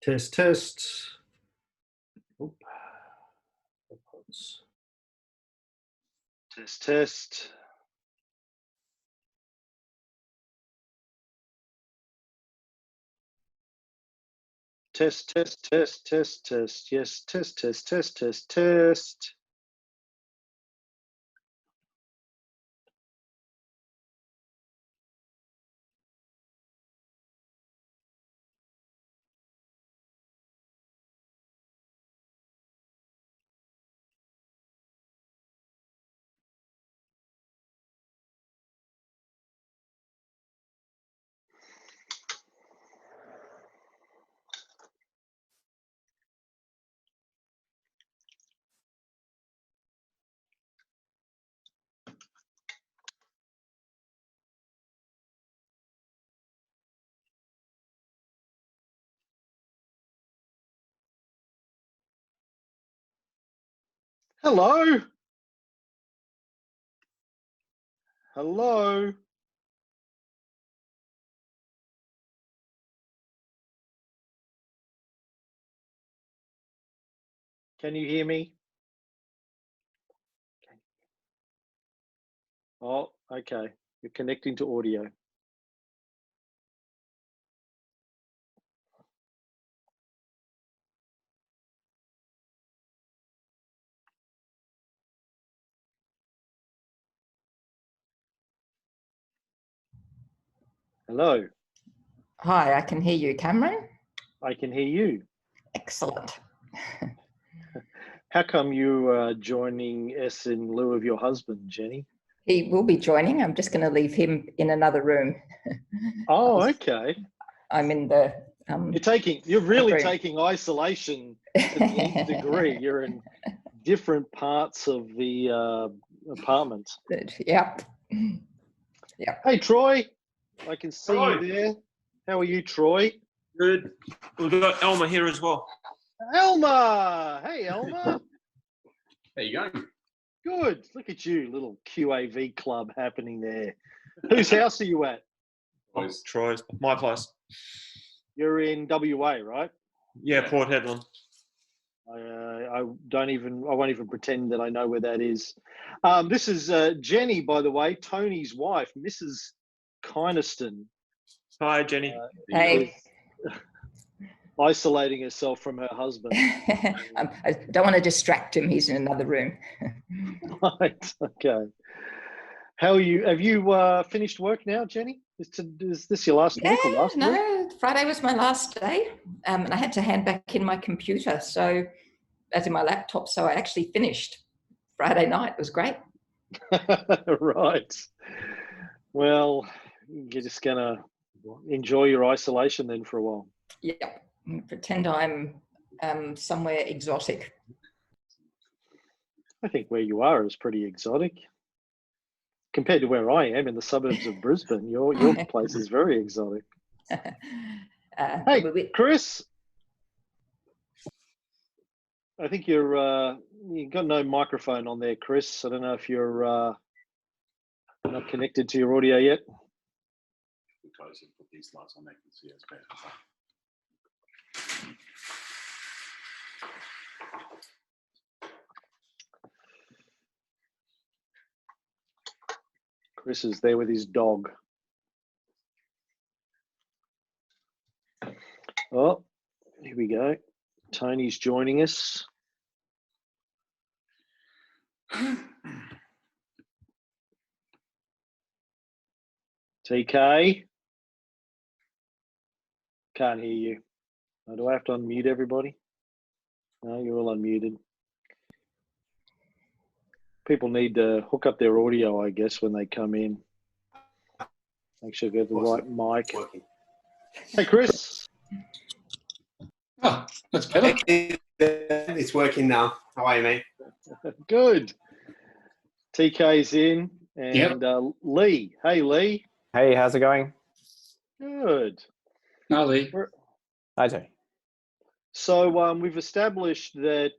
Test, test. Oop. Test, test. Test, test, test, test, test. Yes, test, test, test, test, test. Hello? Hello? Can you hear me? Oh, okay. You're connecting to audio. Hello? Hi, I can hear you, Cameron. I can hear you. Excellent. How come you are joining us in lieu of your husband, Jenny? He will be joining. I'm just going to leave him in another room. Oh, okay. I'm in the you're really taking isolation to the nth degree. You're in different parts of the apartment. Yep. Yep. Hey, Troy. I can see you there. How are you, Troy? Good. We've got Elmer here as well. Elmer! Hey, Elmer. How you going? Good. Look at you, little QAV club happening there. Whose house are you at? Troy's. My place. You're in WA, right? Yeah, Port Hedland. I won't even pretend that I know where that is. This is Jenny, by the way, Tony's wife, Mrs. Kynaston. Hi, Jenny. Hey. Isolating herself from her husband. I don't want to distract him. He's in another room. Right. Okay. How are you? Have you finished work now, Jenny? Is this your last week or last week? No, Friday was my last day, and I had to hand back in my computer, so as in my laptop. So I actually finished Friday night. It was great. Right. Well, you're just gonna enjoy your isolation then for a while. Yeah. Pretend I'm somewhere exotic. I think where you are is pretty exotic. Compared to where I am in the suburbs of Brisbane, your place is very exotic. Hey, Chris. I think you've got no microphone on there, Chris. I don't know if you're not connected to your audio yet. Because you put these lights on, they can see us better. Chris is there with his dog. Oh, here we go. Tony's joining us. TK. Can't hear you. Oh, do I have to unmute everybody? No, you're all unmuted. People need to hook up their audio, I guess, when they come in. Make sure you get the right mic. Working. Hey, Chris. Oh, that's better. It's working now. How are you, mate? Good. TK's in. And Lee. Hey, Lee. Hey, how's it going? Good. No, Lee. Hi, Tony. So we've established that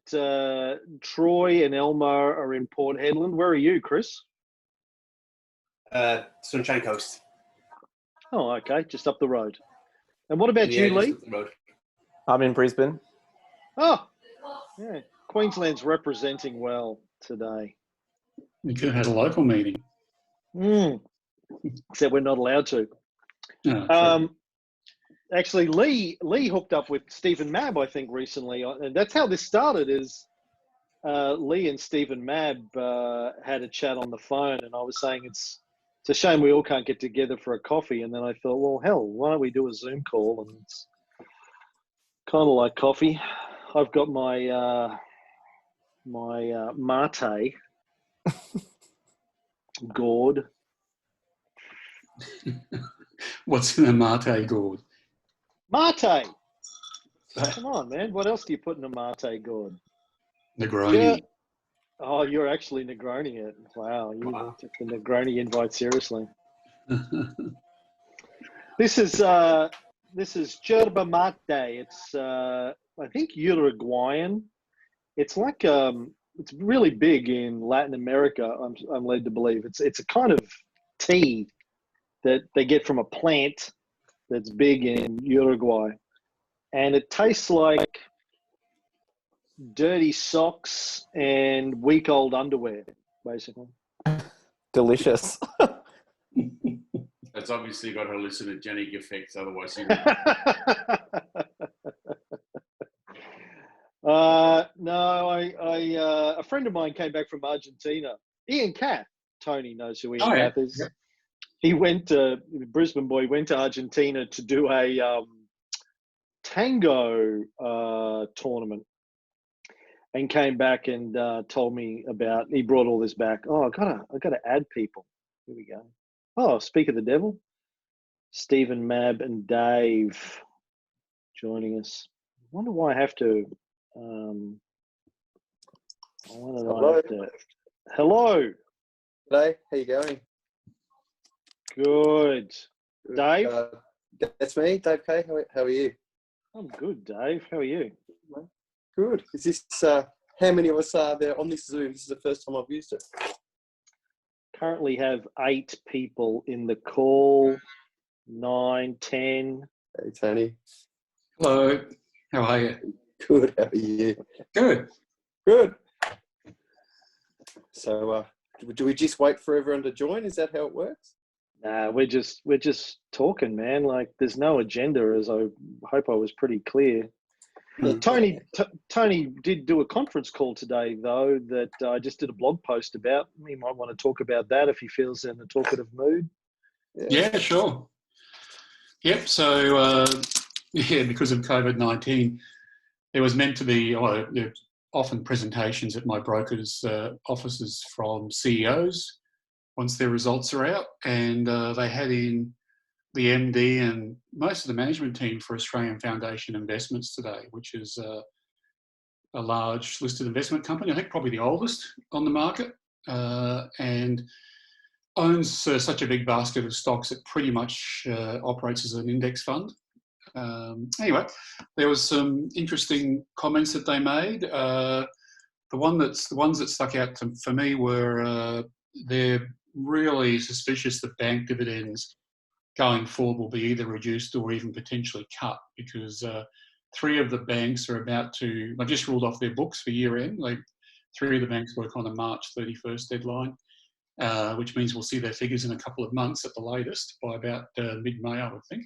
Troy and Elmo are in Port Hedland. Where are you, Chris? Sunshine Coast. Oh, okay. Just up the road. And what about you, just Lee? up the road. I'm in Brisbane. Oh, yeah. Queensland's representing well today. We could have had a local meeting. Except we're not allowed to. Oh, Actually, Lee hooked up with Stephen Mabb, I think, recently. And that's how this started, is Lee and Stephen Mabb had a chat on the phone. And I was saying it's a shame we all can't get together for a coffee. And then I thought, well, hell, why don't we do a Zoom call? And it's kind of like coffee. I've got my mate gourd. what's in a mate gourd? Mate! Come on, man. What else do you put in a mate gourd? Negroni. Yeah. Oh, you're actually Negroni it. Wow, you took the Negroni invite seriously. This is yerba mate. It's I think Uruguayan. It's like it's really big in Latin America. I'm led to believe it's a kind of tea that they get from a plant that's big in Uruguay, and it tastes like dirty socks and week-old underwear, basically. Delicious. That's obviously got hallucinogenic effects, otherwise you No, a friend of mine came back from Argentina. Ian Cath, Tony knows who Ian Cath is. Yeah. He went to Brisbane boy, went to Argentina to do a tango tournament, and came back and told me about. He brought all this back. Oh, I gotta add people. Here we go. Oh, speak of the devil, Stephen Mabb and Dave joining us. I wonder why I have to. Hello. Hello. G'day, how you going? Good. Dave? That's me, Dave Kay. How are you? I'm good, Dave. How are you? Good. Is this, how many of us are there on this Zoom? This is the first time I've used it. Currently have 8 people in the call. 9, 10. Hey, Tony. Hello. How are you? Good. How are you? Good. Good. So, do we just wait for everyone to join? Is that how it works? Nah, we're just talking, man. Like, there's no agenda, as I hope I was pretty clear. Tony did do a conference call today, though, that I just did a blog post about. He might want to talk about that if he feels in a talkative mood. Yeah, sure. Yep. So, because of COVID-19, there was meant to be there are often presentations at my broker's offices from CEOs once their results are out, and they had in the MD and most of the management team for Australian Foundation Investments today, which is a large listed investment company, I think probably the oldest on the market, and owns such a big basket of stocks it pretty much operates as an index fund. Anyway, there was some interesting comments that they made. The ones that stuck out for me were they're really suspicious that bank dividends going forward will be either reduced or even potentially cut, because 3 of the banks are about to, they just ruled off their books for year end. 3 of the banks work on a March 31st deadline, which means we'll see their figures in a couple of months at the latest, by about mid-May, I would think.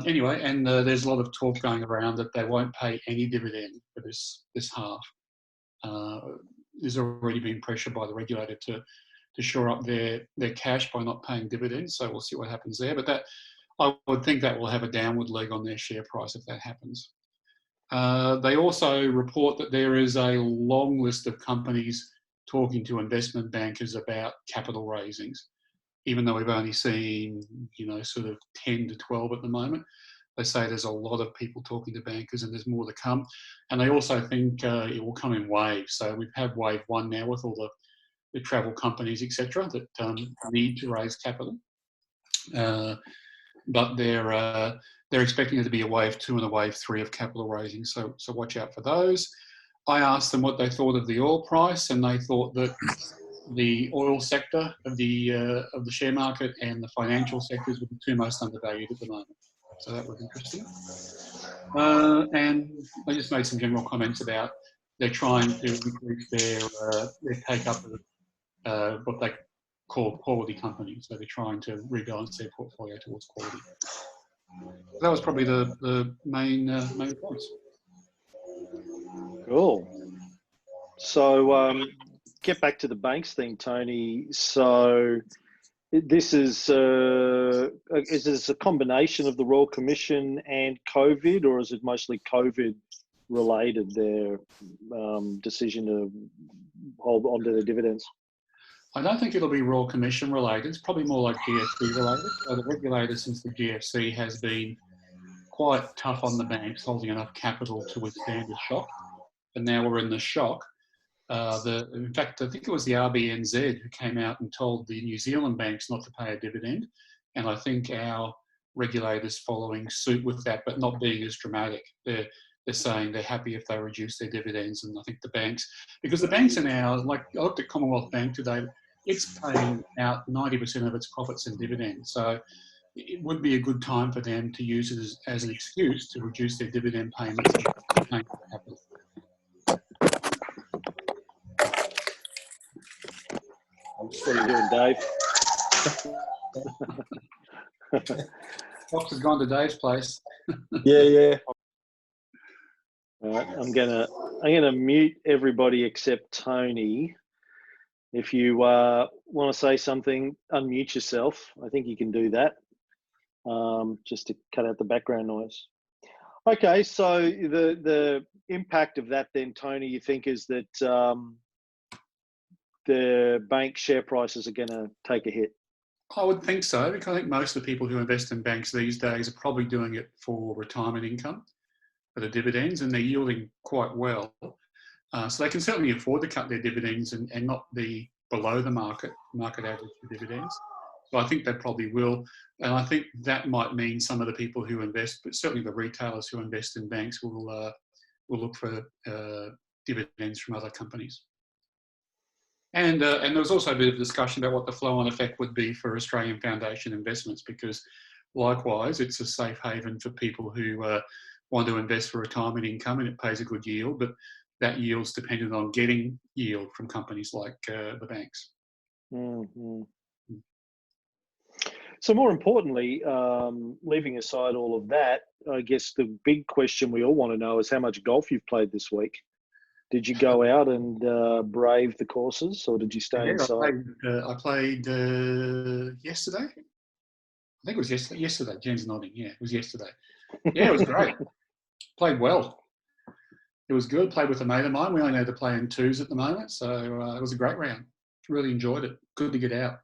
Anyway, and there's a lot of talk going around that they won't pay any dividend for this half. There's already been pressure by the regulator to shore up their cash by not paying dividends, so we'll see what happens there. But that, I would think that will have a downward leg on their share price if that happens. They also report that there is a long list of companies talking to investment bankers about capital raisings, even though we've only seen, sort of 10 to 12 at the moment. They say there's a lot of people talking to bankers and there's more to come. And they also think it will come in waves. So we've had wave one now with all the travel companies, etc., that need to raise capital. But they're expecting it to be a wave two and a wave three of capital raising. So watch out for those. I asked them what they thought of the oil price, and they thought that the oil sector of the share market and the financial sectors were the two most undervalued at the moment. So that was interesting. And they just made some general comments about they're trying to increase their take-up of what they call quality companies. So they're trying to rebalance their portfolio towards quality. So that was probably the main points. Cool. So get back to the banks thing, Tony. So this is this a combination of the Royal Commission and COVID, or is it mostly COVID related, their decision to hold onto the dividends? I don't think it'll be Royal Commission related. It's probably more like GFC related. So the regulator since the GFC has been quite tough on the banks, holding enough capital to withstand the shock. And now we're in the shock. In fact, I think it was the RBNZ who came out and told the New Zealand banks not to pay a dividend. And I think our regulators following suit with that, but not being as dramatic. They're saying they're happy if they reduce their dividends. And I think the banks, because the banks are now, like I looked at Commonwealth Bank today, it's paying out 90% of its profits in dividends. So it would be a good time for them to use it as an excuse to reduce their dividend payments and pay capital. What are you doing, Dave? Fox has gone to Dave's place. Yeah. All right, I'm gonna mute everybody except Tony. If you want to say something, unmute yourself. I think you can do that, just to cut out the background noise. Okay, so the impact of that then, Tony, you think is that the bank share prices are going to take a hit? I would think so, because I think most of the people who invest in banks these days are probably doing it for retirement income, for the dividends, and they're yielding quite well. So they can certainly afford to cut their dividends and not be below the market average for dividends. So I think they probably will. And I think that might mean some of the people who invest, but certainly the retailers who invest in banks will look for dividends from other companies. And there was also a bit of discussion about what the flow-on effect would be for Australian Foundation investments, because likewise, it's a safe haven for people who want to invest for retirement income, and it pays a good yield, but that yield's dependent on getting yield from companies like the banks. Mm-hmm. So more importantly, leaving aside all of that, I guess the big question we all want to know is how much golf you've played this week. Did you go out and brave the courses, or did you stay inside? I played yesterday. I think it was yesterday. Jen's nodding. Yeah, it was yesterday. Yeah, it was great. Played well. It was good. Played with a mate of mine. We only know to play in twos at the moment, so it was a great round. Really enjoyed it. Good to get out.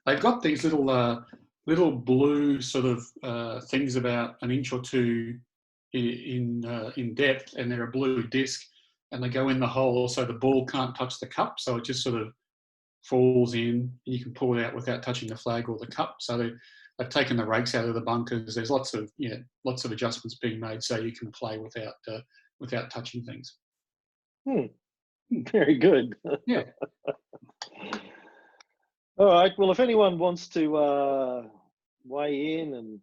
They've got these little blue sort of things about an inch or two in depth, and they're a blue disc, and they go in the hole so the ball can't touch the cup, so it just sort of falls in. You can pull it out without touching the flag or the cup. So they've taken the rakes out of the bunkers. There's lots of adjustments being made so you can play without touching things. Very good. Yeah. All right. Well, if anyone wants to weigh in and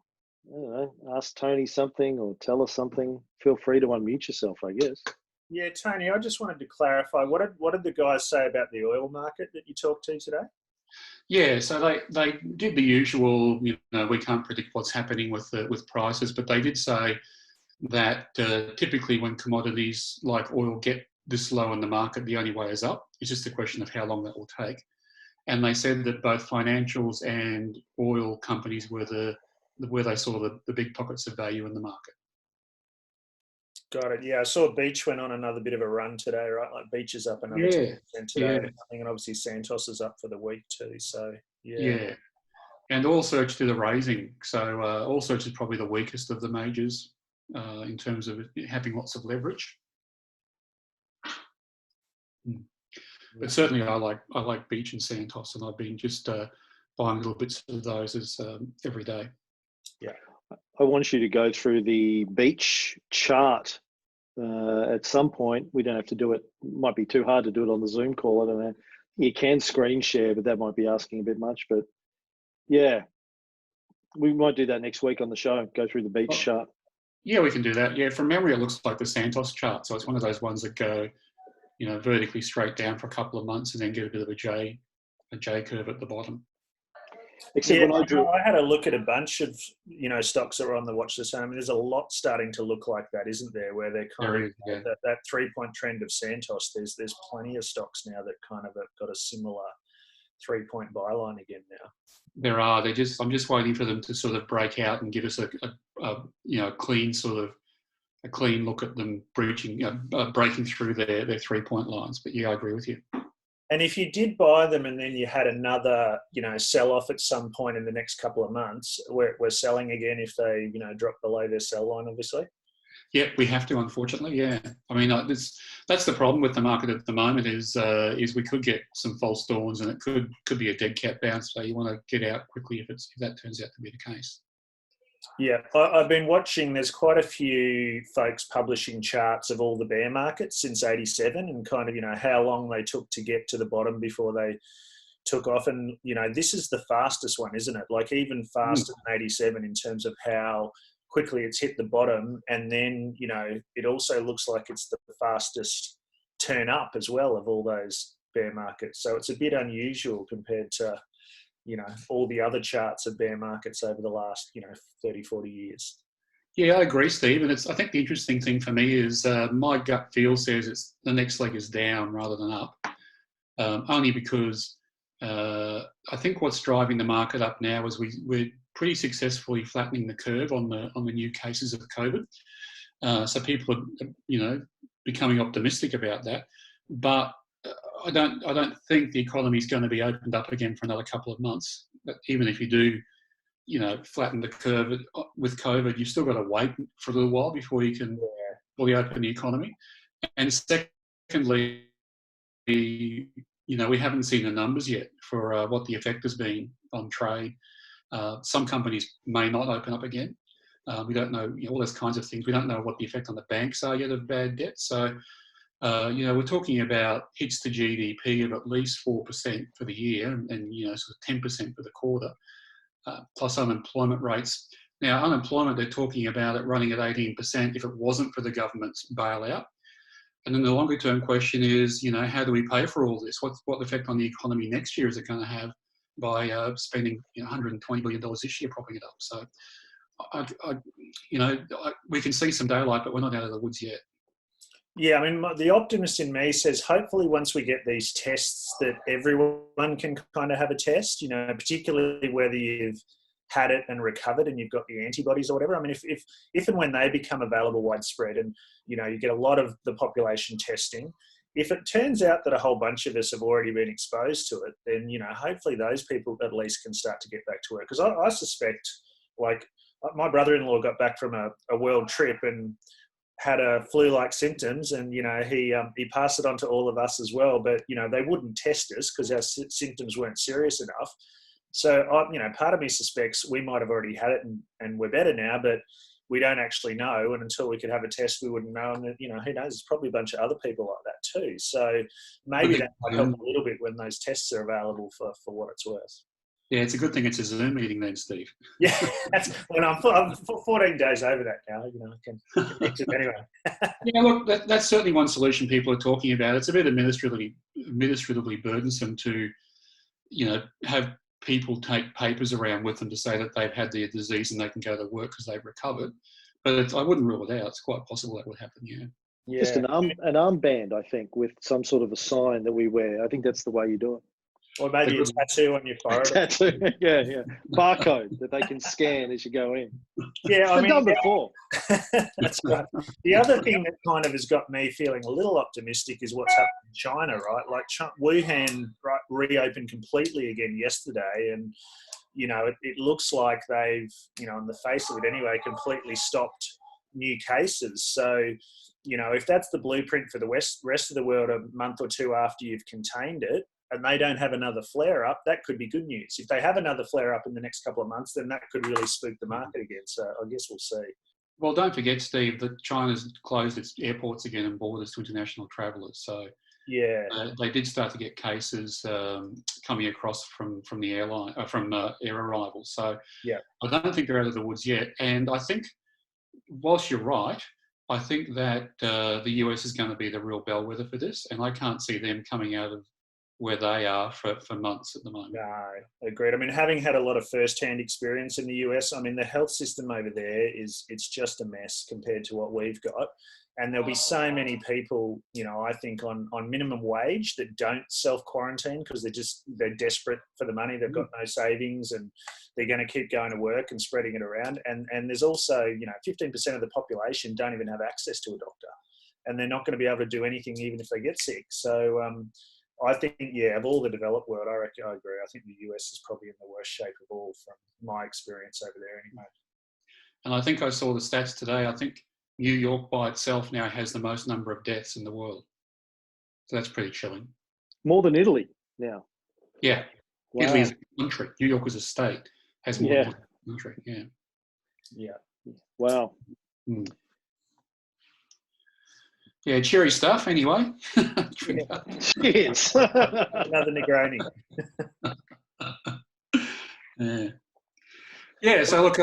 ask Tony something or tell us something, feel free to unmute yourself, I guess. Yeah, Tony, I just wanted to clarify, what did the guys say about the oil market that you talked to today? Yeah, so they did the usual, we can't predict what's happening with prices, but they did say that typically when commodities like oil get this low in the market, the only way is up. It's just a question of how long that will take. And they said that both financials and oil companies were where they saw the big pockets of value in the market. Got it. Yeah, I saw Beach went on another bit of a run today, right? Like Beach is up another 10% today. Yeah. And obviously Santos is up for the week too. So, Yeah. And All Search did a raising. So All Search is probably the weakest of the majors in terms of having lots of leverage. But certainly I like Beach and Santos, and I've been just buying little bits of those as every day. Yeah. I want you to go through the Beach chart at some point. We don't have to do it. It might be too hard to do it on the Zoom call. I don't know. You can screen share, but that might be asking a bit much. But yeah, we might do that next week on the show. Go through the Beach chart. Yeah, we can do that. Yeah, from memory, it looks like the Santos chart. So it's one of those ones that go, vertically straight down for a couple of months and then get a bit of a J curve at the bottom. Except when I had a look at a bunch of stocks that were on the watch list. I mean, there's a lot starting to look like that, isn't there? Where they're kind of that 3-point trend of Santos. There's plenty of stocks now that kind of have got a similar 3-point byline again now. There are. I'm just waiting for them to sort of break out and give us a clean a clean look at them breaking through their 3-point lines. But yeah, I agree with you. And if you did buy them and then you had another, sell off at some point in the next couple of months, we're selling again if they, drop below their sell line, obviously. Yeah, we have to, unfortunately. Yeah, I mean, that's the problem with the market at the moment is we could get some false dawns and it could be a dead cat bounce. So you want to get out quickly if that turns out to be the case. Yeah, I've been watching. There's quite a few folks publishing charts of all the bear markets since '87 and kind of how long they took to get to the bottom before they took off. And this is the fastest one, isn't it? Like even faster than '87 in terms of how quickly it's hit the bottom, and then it also looks like it's the fastest turn up as well of all those bear markets. So it's a bit unusual compared to all the other charts of bear markets over the last 30, 40 years. Yeah, I agree, Steve. And I think the interesting thing for me is my gut feel says the next leg is down rather than up, only because I think what's driving the market up now is we're pretty successfully flattening the curve on the new cases of COVID. So people are, becoming optimistic about that. But I don't think the economy is going to be opened up again for another couple of months. But even if you do, flatten the curve with COVID, you've still got to wait for a little while before you can fully open the economy. And secondly, we haven't seen the numbers yet for what the effect has been on trade. Some companies may not open up again. We don't know, all those kinds of things. We don't know what the effect on the banks are yet of bad debt. So, we're talking about hits to GDP of at least 4% for the year and sort of 10% for the quarter, plus unemployment rates. Now, unemployment, they're talking about it running at 18% if it wasn't for the government's bailout. And then the longer term question is, how do we pay for all this? What effect on the economy next year is it going to have by spending $120 billion this year propping it up? So, we can see some daylight, but we're not out of the woods yet. Yeah, I mean, the optimist in me says hopefully once we get these tests that everyone can kind of have a test, particularly whether you've had it and recovered and you've got the antibodies or whatever. I mean, if and when they become available widespread and, you get a lot of the population testing, if it turns out that a whole bunch of us have already been exposed to it, then, hopefully those people at least can start to get back to work. Because I suspect, like, my brother-in-law got back from a world trip and had a flu-like symptoms, and he passed it on to all of us as well. But they wouldn't test us because our symptoms weren't serious enough. So part of me suspects we might have already had it and we're better now, but we don't actually know. And until we could have a test, we wouldn't know. And who knows? There's probably a bunch of other people like that too. So maybe that might help a little bit when those tests are available for what it's worth. Yeah, it's a good thing it's a Zoom meeting then, Steve. Yeah, I'm 14 days over that now. I can fix it anyway. Yeah, look, that's certainly one solution people are talking about. It's a bit administratively burdensome to, have people take papers around with them to say that they've had their disease and they can go to work because they've recovered. But I wouldn't rule it out. It's quite possible that would happen, yeah. Just an armband, I think, with some sort of a sign that we wear. I think that's the way you do it. Or maybe a tattoo on your forehead. Tattoo, yeah. Barcode that they can scan as you go in. Yeah, I I've mean, done before. that's right. The other thing that kind of has got me feeling a little optimistic is what's happened in China, right? Like Wuhan reopened completely again yesterday, and it looks like they've, on the face of it anyway, completely stopped new cases. So, if that's the blueprint for the rest of the world a month or two after you've contained it, and they don't have another flare-up, that could be good news. If they have another flare-up in the next couple of months, then that could really spook the market again. So I guess we'll see. Well, don't forget, Steve, that China's closed its airports again and borders to international travellers. So yeah, they did start to get cases coming across from the airline, from air arrivals. So yeah, I don't think they're out of the woods yet. And I think, whilst you're right, I think that the US is going to be the real bellwether for this, and I can't see them coming out of where they are for months at the moment. no, agreed. I mean, having had a lot of first-hand experience in the US, I mean, the health system over there it's just a mess compared to what we've got. And there'll be so many people, I think on minimum wage that don't self-quarantine because they're desperate for the money. They've got no savings and they're going to keep going to work and spreading it around. And there's also, 15% of the population don't even have access to a doctor, and they're not going to be able to do anything even if they get sick. So I think, of all the developed world, I agree. I think the US is probably in the worst shape of all from my experience over there anyway. And I think I saw the stats today. I think New York by itself now has the most number of deaths in the world. So that's pretty chilling. More than Italy now. Yeah. Wow. Italy is a country. New York as a state has more than a country. Yeah. Yeah. Wow. Mm. Yeah, cheery stuff anyway. Cheers. Another Negroni. Yeah, so look,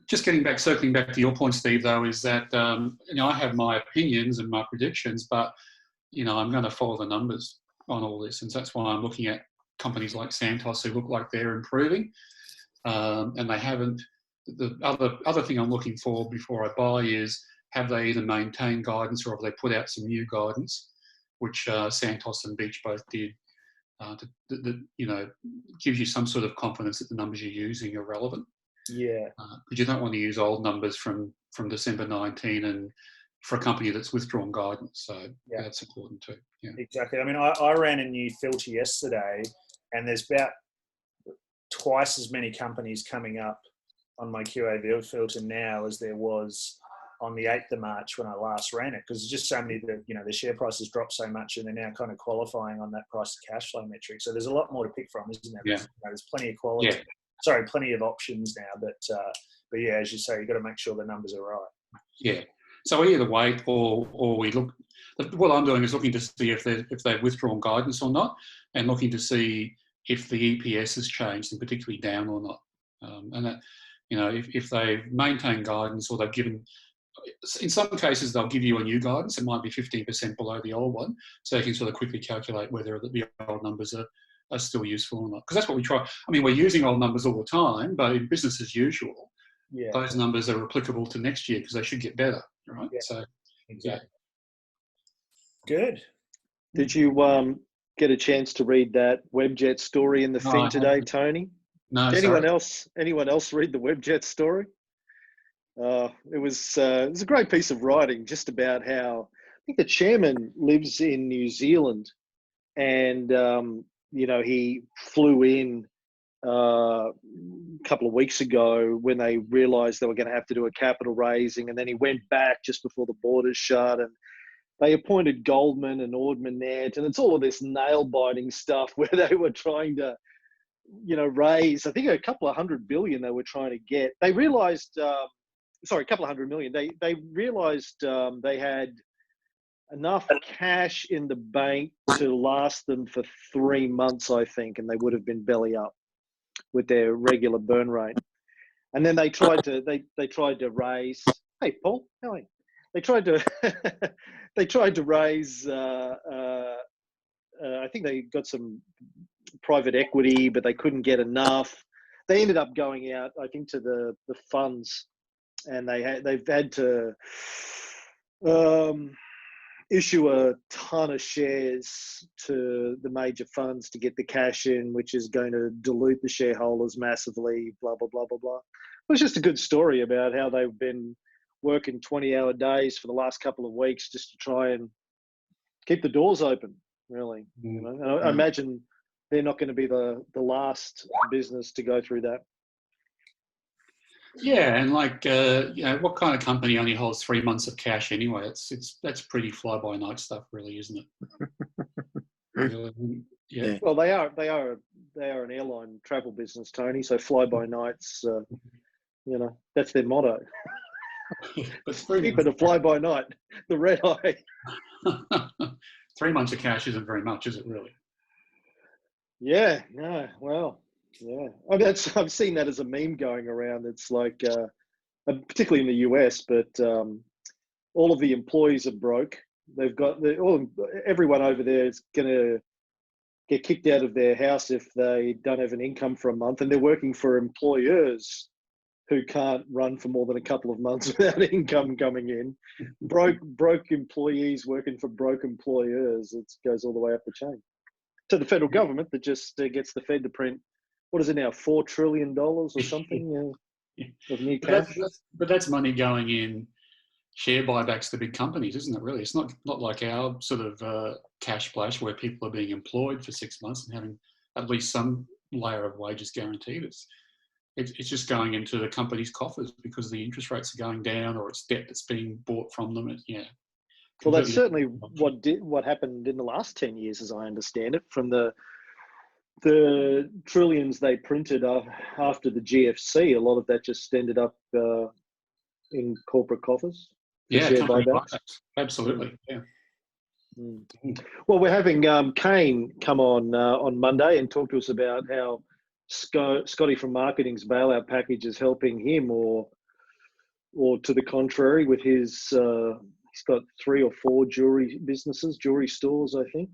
just circling back to your point, Steve, though, is that, I have my opinions and my predictions, but, I'm going to follow the numbers on all this. And that's why I'm looking at companies like Santos who look like they're improving. And they haven't. The other thing I'm looking for before I buy is, have they either maintained guidance or have they put out some new guidance, which Santos and Beach both did, that gives you some sort of confidence that the numbers you're using are relevant. Yeah. Because you don't want to use old numbers from December 19 and for a company that's withdrawn guidance. So that's important too. Yeah. Exactly. I mean, I ran a new filter yesterday, and there's about twice as many companies coming up on my QAV filter now as there was on the 8th of March when I last ran it, because there's just so many that, the share price has dropped so much and they're now kind of qualifying on that price to cash flow metric. So there's a lot more to pick from, isn't there? Yeah. There's plenty of quality. Yeah. Sorry, plenty of options now, but yeah, as you say, you've got to make sure the numbers are right. Yeah. So we either wait or we look. What I'm doing is looking to see if they've withdrawn guidance or not, and looking to see if the EPS has changed, and particularly down or not. And that, if they've maintained guidance or they've given, in some cases they'll give you a new guidance. It might be 15% below the old one, so you can sort of quickly calculate whether the old numbers are still useful or not. Because that's what we try. I mean, we're using old numbers all the time, but in business as usual, those numbers are applicable to next year because they should get better, right? Yeah. So exactly. Good. Did you get a chance to read that Webjet story in the No, Fin I today, haven't. Tony? No, Did sorry. anyone else read the Webjet story? It was a great piece of writing just about how, I think the chairman lives in New Zealand, and he flew in a couple of weeks ago when they realised they were going to have to do a capital raising, and then he went back just before the borders shut, and they appointed Goldman and Ord Minnett, and it's all of this nail-biting stuff where they were trying to, raise, I think a couple of $100 billion they were trying to get. They realised, a couple of $100 million. They realised they had enough cash in the bank to last them for 3 months, I think, and they would have been belly up with their regular burn rate. And then they tried to raise. Hey, Paul, how are you? They tried to raise. I think they got some private equity, but they couldn't get enough. They ended up going out, I think, to the funds, and they've had to issue a ton of shares to the major funds to get the cash in, which is going to dilute the shareholders massively, blah, blah, blah, blah, blah. It was just a good story about how they've been working 20-hour days for the last couple of weeks just to try and keep the doors open, really. You know, and I imagine they're not going to be the last business to go through that. Yeah, and like what kind of company only holds 3 months of cash anyway? That's pretty fly by night stuff, really, isn't it? Yeah. Well, they are an airline travel business, Tony. So fly by nights, that's their motto. But Keep it a fly by night, the red eye. 3 months of cash isn't very much, is it really? Yeah, no, well, yeah. I mean, I've seen that as a meme going around. It's like, particularly in the US, but all of the employees are broke. They've got everyone over there is going to get kicked out of their house if they don't have an income for a month, and they're working for employers who can't run for more than a couple of months without income coming in. Broke employees working for broke employers. It goes all the way up the chain to the federal government that just gets the Fed to print, what is it now, $4 trillion or something of new cash? But that's money going in share buybacks to big companies, isn't it, really? It's not like our sort of cash splash where people are being employed for 6 months and having at least some layer of wages guaranteed. It's just going into the company's coffers because the interest rates are going down or it's debt that's being bought from them. Well, that's certainly what happened in the last 10 years, as I understand it, from the trillions they printed after the GFC. A lot of that just ended up in corporate coffers. Yeah, share buybacks. Absolutely. Yeah. Well, we're having Kane come on Monday and talk to us about how Scotty from Marketing's bailout package is helping him, or to the contrary, with his he's got 3 or 4 jewelry stores, I think.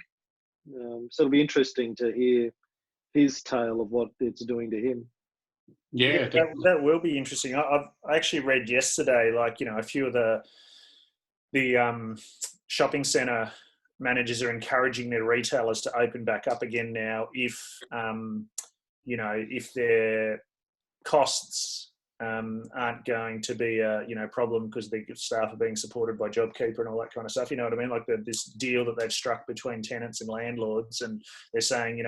So it'll be interesting to hear his tale of what it's doing to him. Yeah, that will be interesting. I actually read yesterday, like, a few of the shopping centre managers are encouraging their retailers to open back up again now if their costs aren't going to be a problem because the staff are being supported by JobKeeper and all that kind of stuff. You know what I mean? Like this deal that they've struck between tenants and landlords, and they're saying,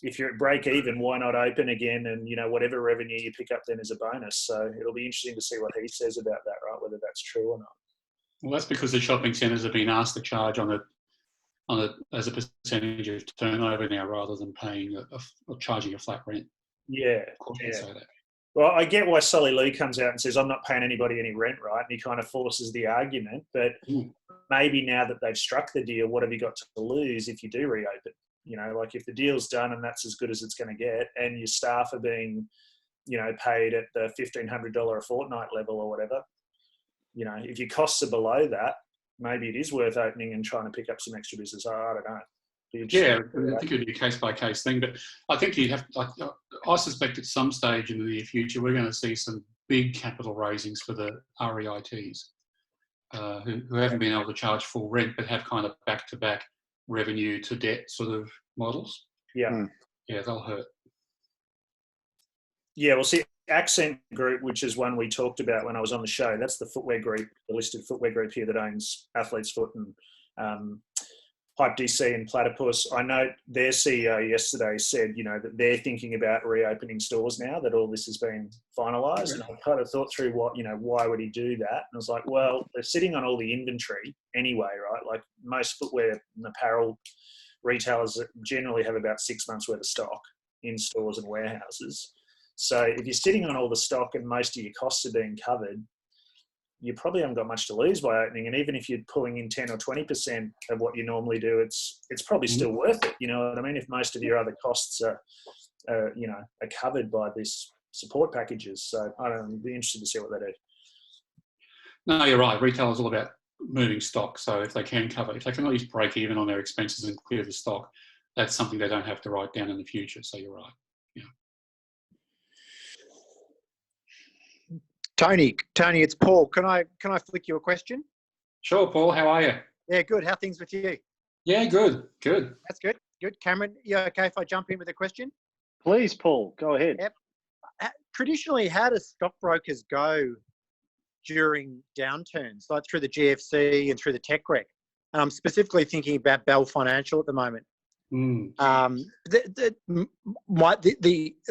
if you're at break even, why not open again? And whatever revenue you pick up then is a bonus. So it'll be interesting to see what he says about that, right? Whether that's true or not. Well, that's because the shopping centres have been asked to charge on as a percentage of turnover now, rather than paying or charging a flat rent. Yeah. Of course, they say that. Well, I get why Solly Lee comes out and says, I'm not paying anybody any rent, right? And he kind of forces the argument. But maybe now that they've struck the deal, what have you got to lose if you do reopen? Like if the deal's done and that's as good as it's going to get, and your staff are being, paid at the $1,500 a fortnight level or whatever, if your costs are below that, maybe it is worth opening and trying to pick up some extra business. I don't know. Yeah, I think it'd be a case-by-case thing, but I think I suspect at some stage in the near future we're going to see some big capital raisings for the REITs who haven't been able to charge full rent but have kind of back-to-back revenue to debt sort of models. Yeah. Yeah, they'll hurt. Yeah, well, see, Accent Group, which is one we talked about when I was on the show, that's the footwear group, the listed footwear group here that owns Athlete's Foot and Hype DC and Platypus. I know their CEO yesterday said, that they're thinking about reopening stores now that all this has been finalised. And I kind of thought through why would he do that? And I was like, well, they're sitting on all the inventory anyway, right? Like most footwear and apparel retailers generally have about 6 months worth of stock in stores and warehouses. So if you're sitting on all the stock and most of your costs are being covered, you probably haven't got much to lose by opening. And even if you're pulling in 10 or 20% of what you normally do, it's probably still worth it. You know what I mean? If most of your other costs are covered by this support packages. So I don't know, I'd be interested to see what they do. No, you're right. Retail is all about moving stock. So if they can at least break even on their expenses and clear the stock, that's something they don't have to write down in the future. So you're right. Yeah. Tony, it's Paul. Can I flick you a question? Sure, Paul. How are you? Yeah, good. How things with you? Yeah, good. That's good. Good. Cameron, you okay if I jump in with a question? Please, Paul, go ahead. Yep. Traditionally, how do stockbrokers go during downturns, like through the GFC and through the tech wreck? And I'm specifically thinking about Bell Financial at the moment. The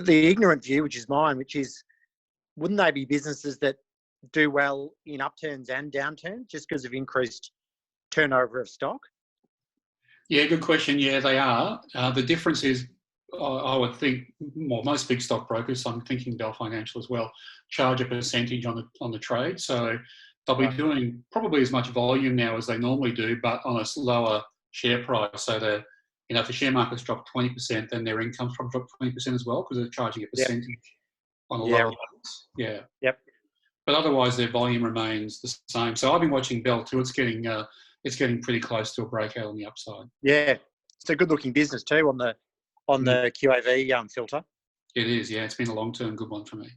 ignorant view, which is mine, which is, wouldn't they be businesses that do well in upturns and downturns just because of increased turnover of stock? Yeah, good question. Yeah, they are. The difference is, I would think, well, most big stockbrokers, I'm thinking Bell Financial as well, charge a percentage on the trade. So they'll be doing probably as much volume now as they normally do, but on a lower share price. So if the share market's dropped 20%, then their income's probably dropped 20% as well because they're charging a percentage on a lower price. Yeah. Yep. But otherwise, their volume remains the same. So I've been watching Bell too. It's getting pretty close to a breakout on the upside. Yeah, it's a good-looking business too on the QAV filter. It is, yeah. It's been a long-term good one for me.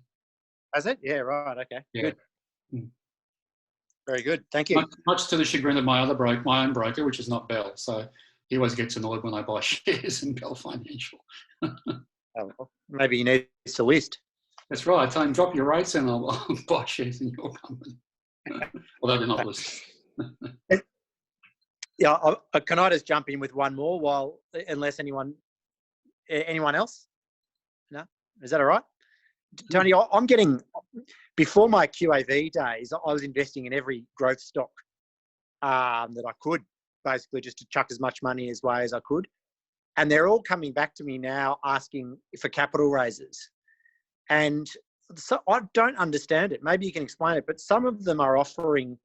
Has it? Yeah, right. Okay, yeah. Good. Very good. Thank you. Much to the chagrin of my own broker, which is not Bell. So he always gets annoyed when I buy shares in Bell Financial. Maybe he needs to list. That's right. I tell him, drop your rates and I'll buy shares in your company. Although they're not listed. Yeah, can I just jump in with one more unless anyone else? No? Is that all right? Tony, I'm getting, before my QAV days, I was investing in every growth stock that I could, basically just to chuck as much money as I could. And they're all coming back to me now asking for capital raises. And so I don't understand it. Maybe you can explain it, but some of them are offering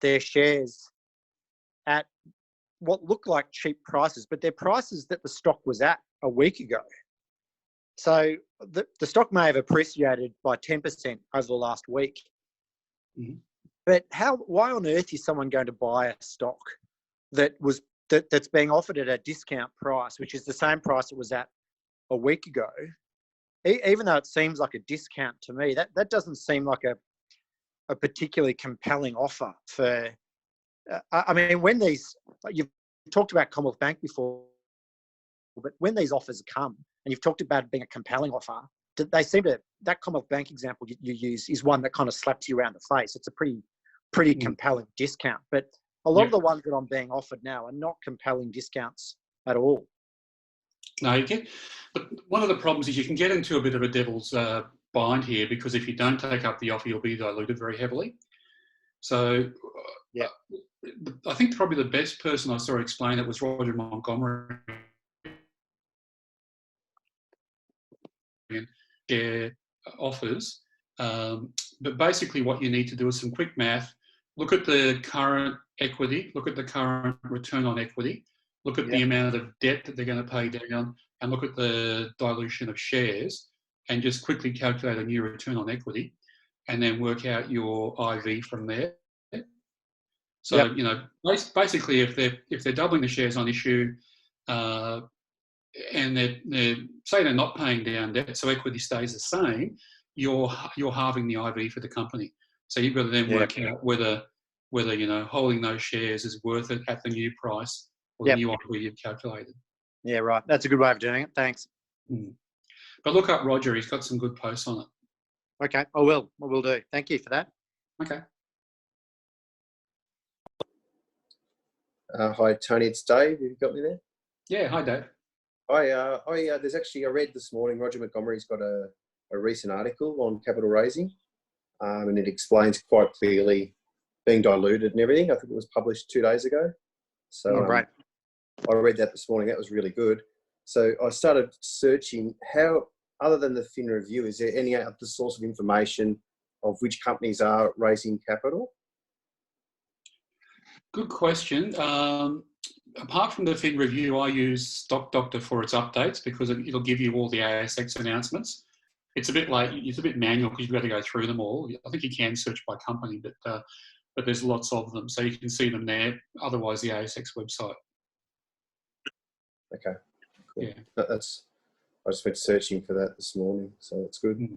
their shares at what look like cheap prices, but they're prices that the stock was at a week ago. So the stock may have appreciated by 10% over the last week. Mm-hmm. But why on earth is someone going to buy a stock that's being offered at a discount price, which is the same price it was at a week ago? Even though it seems like a discount to me, that doesn't seem like a particularly compelling offer for. I mean, when you've talked about Commonwealth Bank before, but when these offers come, and you've talked about it being a compelling offer, they seem to, that Commonwealth Bank example you use is one that kind of slaps you around the face. It's a pretty compelling discount. But a lot of the ones that I'm being offered now are not compelling discounts at all. No, but one of the problems is you can get into a bit of a devil's bind here, because if you don't take up the offer, you'll be diluted very heavily. So I think probably the best person I saw explain it was Roger Montgomery. Share offers, but basically what you need to do is some quick math. Look at the current equity, look at the current return on equity, look at the amount of debt that they're going to pay down, and look at the dilution of shares, and just quickly calculate a new return on equity, and then work out your IV from there. So basically, if they're doubling the shares on issue, and they're not paying down debt, so equity stays the same, you're halving the IV for the company. So you've got to then work out whether holding those shares is worth it at the new price or the new IV you've calculated. Yeah, right. That's a good way of doing it. Thanks. But look up Roger. He's got some good posts on it. Okay, I will do. Thank you for that. Okay. Hi, Tony. It's Dave. Have you got me there? Yeah. Hi, Dave. There's actually, I read this morning, Roger Montgomery's got a recent article on capital raising, and it explains quite clearly being diluted and everything. I think it was published 2 days ago. So right. I read that this morning. That was really good. So I started searching how, other than the Fin Review, is there any other source of information of which companies are raising capital? Good question. Apart from the Fin Review, I use Stock Doctor for its updates because it'll give you all the ASX announcements. It's a bit manual because you've got to go through them all. I think you can search by company, but there's lots of them, so you can see them there. Otherwise, the ASX website. Okay, cool. Yeah. I just went searching for that this morning, so that's good.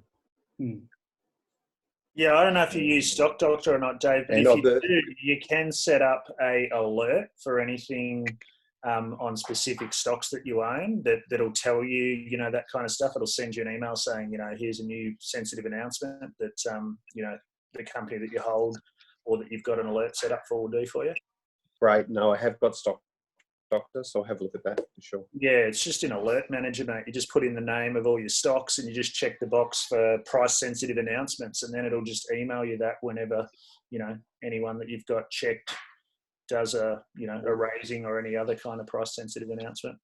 Yeah, I don't know if you use Stock Doctor or not, Dave, but And if of you the- do, you can set up a alert for anything on specific stocks that you own that'll tell you, you know, that kind of stuff. It'll send you an email saying, you know, here's a new sensitive announcement that, you know, the company that you hold or that you've got an alert set up for will do for you. Great. No, I have got Stock Doctor, so I'll have a look at that for sure. Yeah, it's just an alert manager, mate. You just put in the name of all your stocks and you just check the box for price sensitive announcements, and then it'll just email you that whenever, you know, anyone that you've got checked does a, you know, a raising or any other kind of price sensitive announcement.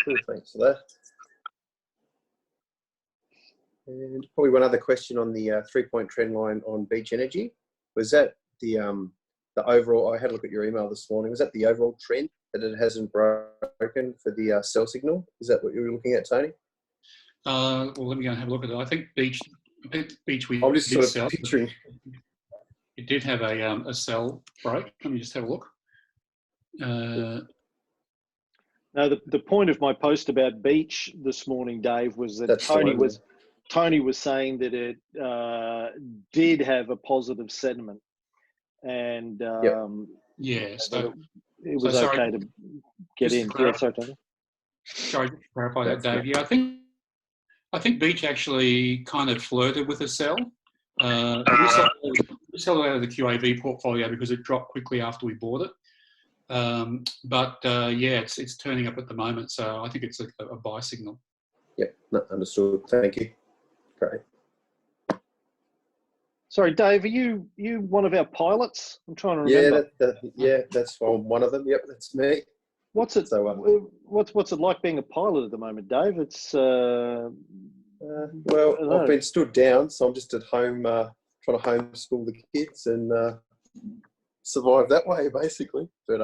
Cool, thanks for that. And probably one other question on the 3-point trend line on Beach Energy. Was that the overall, I had a look at your email this morning, was that the overall trend that it hasn't broken for the sell signal? Is that what you were looking at, Tony? Well, let me go and have a look at it. I think Beach we I'm just did sort of sell. picturing. It did have a sell break. Let me just have a look. No, the point of my post about Beach this morning, Dave, was that That's the one, Tony was saying that it did have a positive sentiment, and Yeah, so it was sorry, okay to get just in. to Yeah, sorry, Tony. Sorry, just to clarify that, Dave. Yeah, I think Beach actually kind of flirted with a sell. We sold it out of the QAV portfolio because it dropped quickly after we bought it. Yeah, it's turning up at the moment, so I think it's a buy signal. Yep, no, understood. Thank you. Great. Sorry, Dave, are you one of our pilots? I'm trying to remember. Yeah, that's one of them. Yep, that's me. What's it? So, what's it like being a pilot at the moment, Dave? It's well, I've been stood down, so I'm just at home trying to homeschool the kids and survive that way, basically. But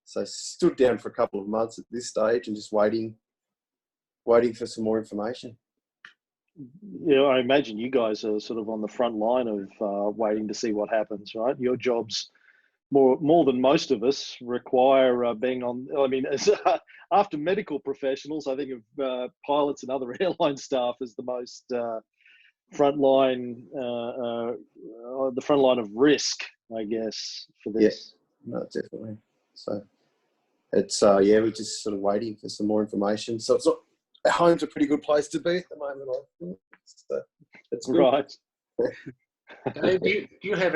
so stood down for a couple of months at this stage and just waiting for some more information. Yeah, I imagine you guys are sort of on the front line of waiting to see what happens, right? Your jobs, more than most of us, require being on. I mean, after medical professionals, I think of pilots and other airline staff as the most front line, the front line of risk, I guess, for this. Yeah, no, definitely. So it's we're just sort of waiting for some more information. So it's not. Home's a pretty good place to be at the moment, I think. So it's good. Right. Dave, do you have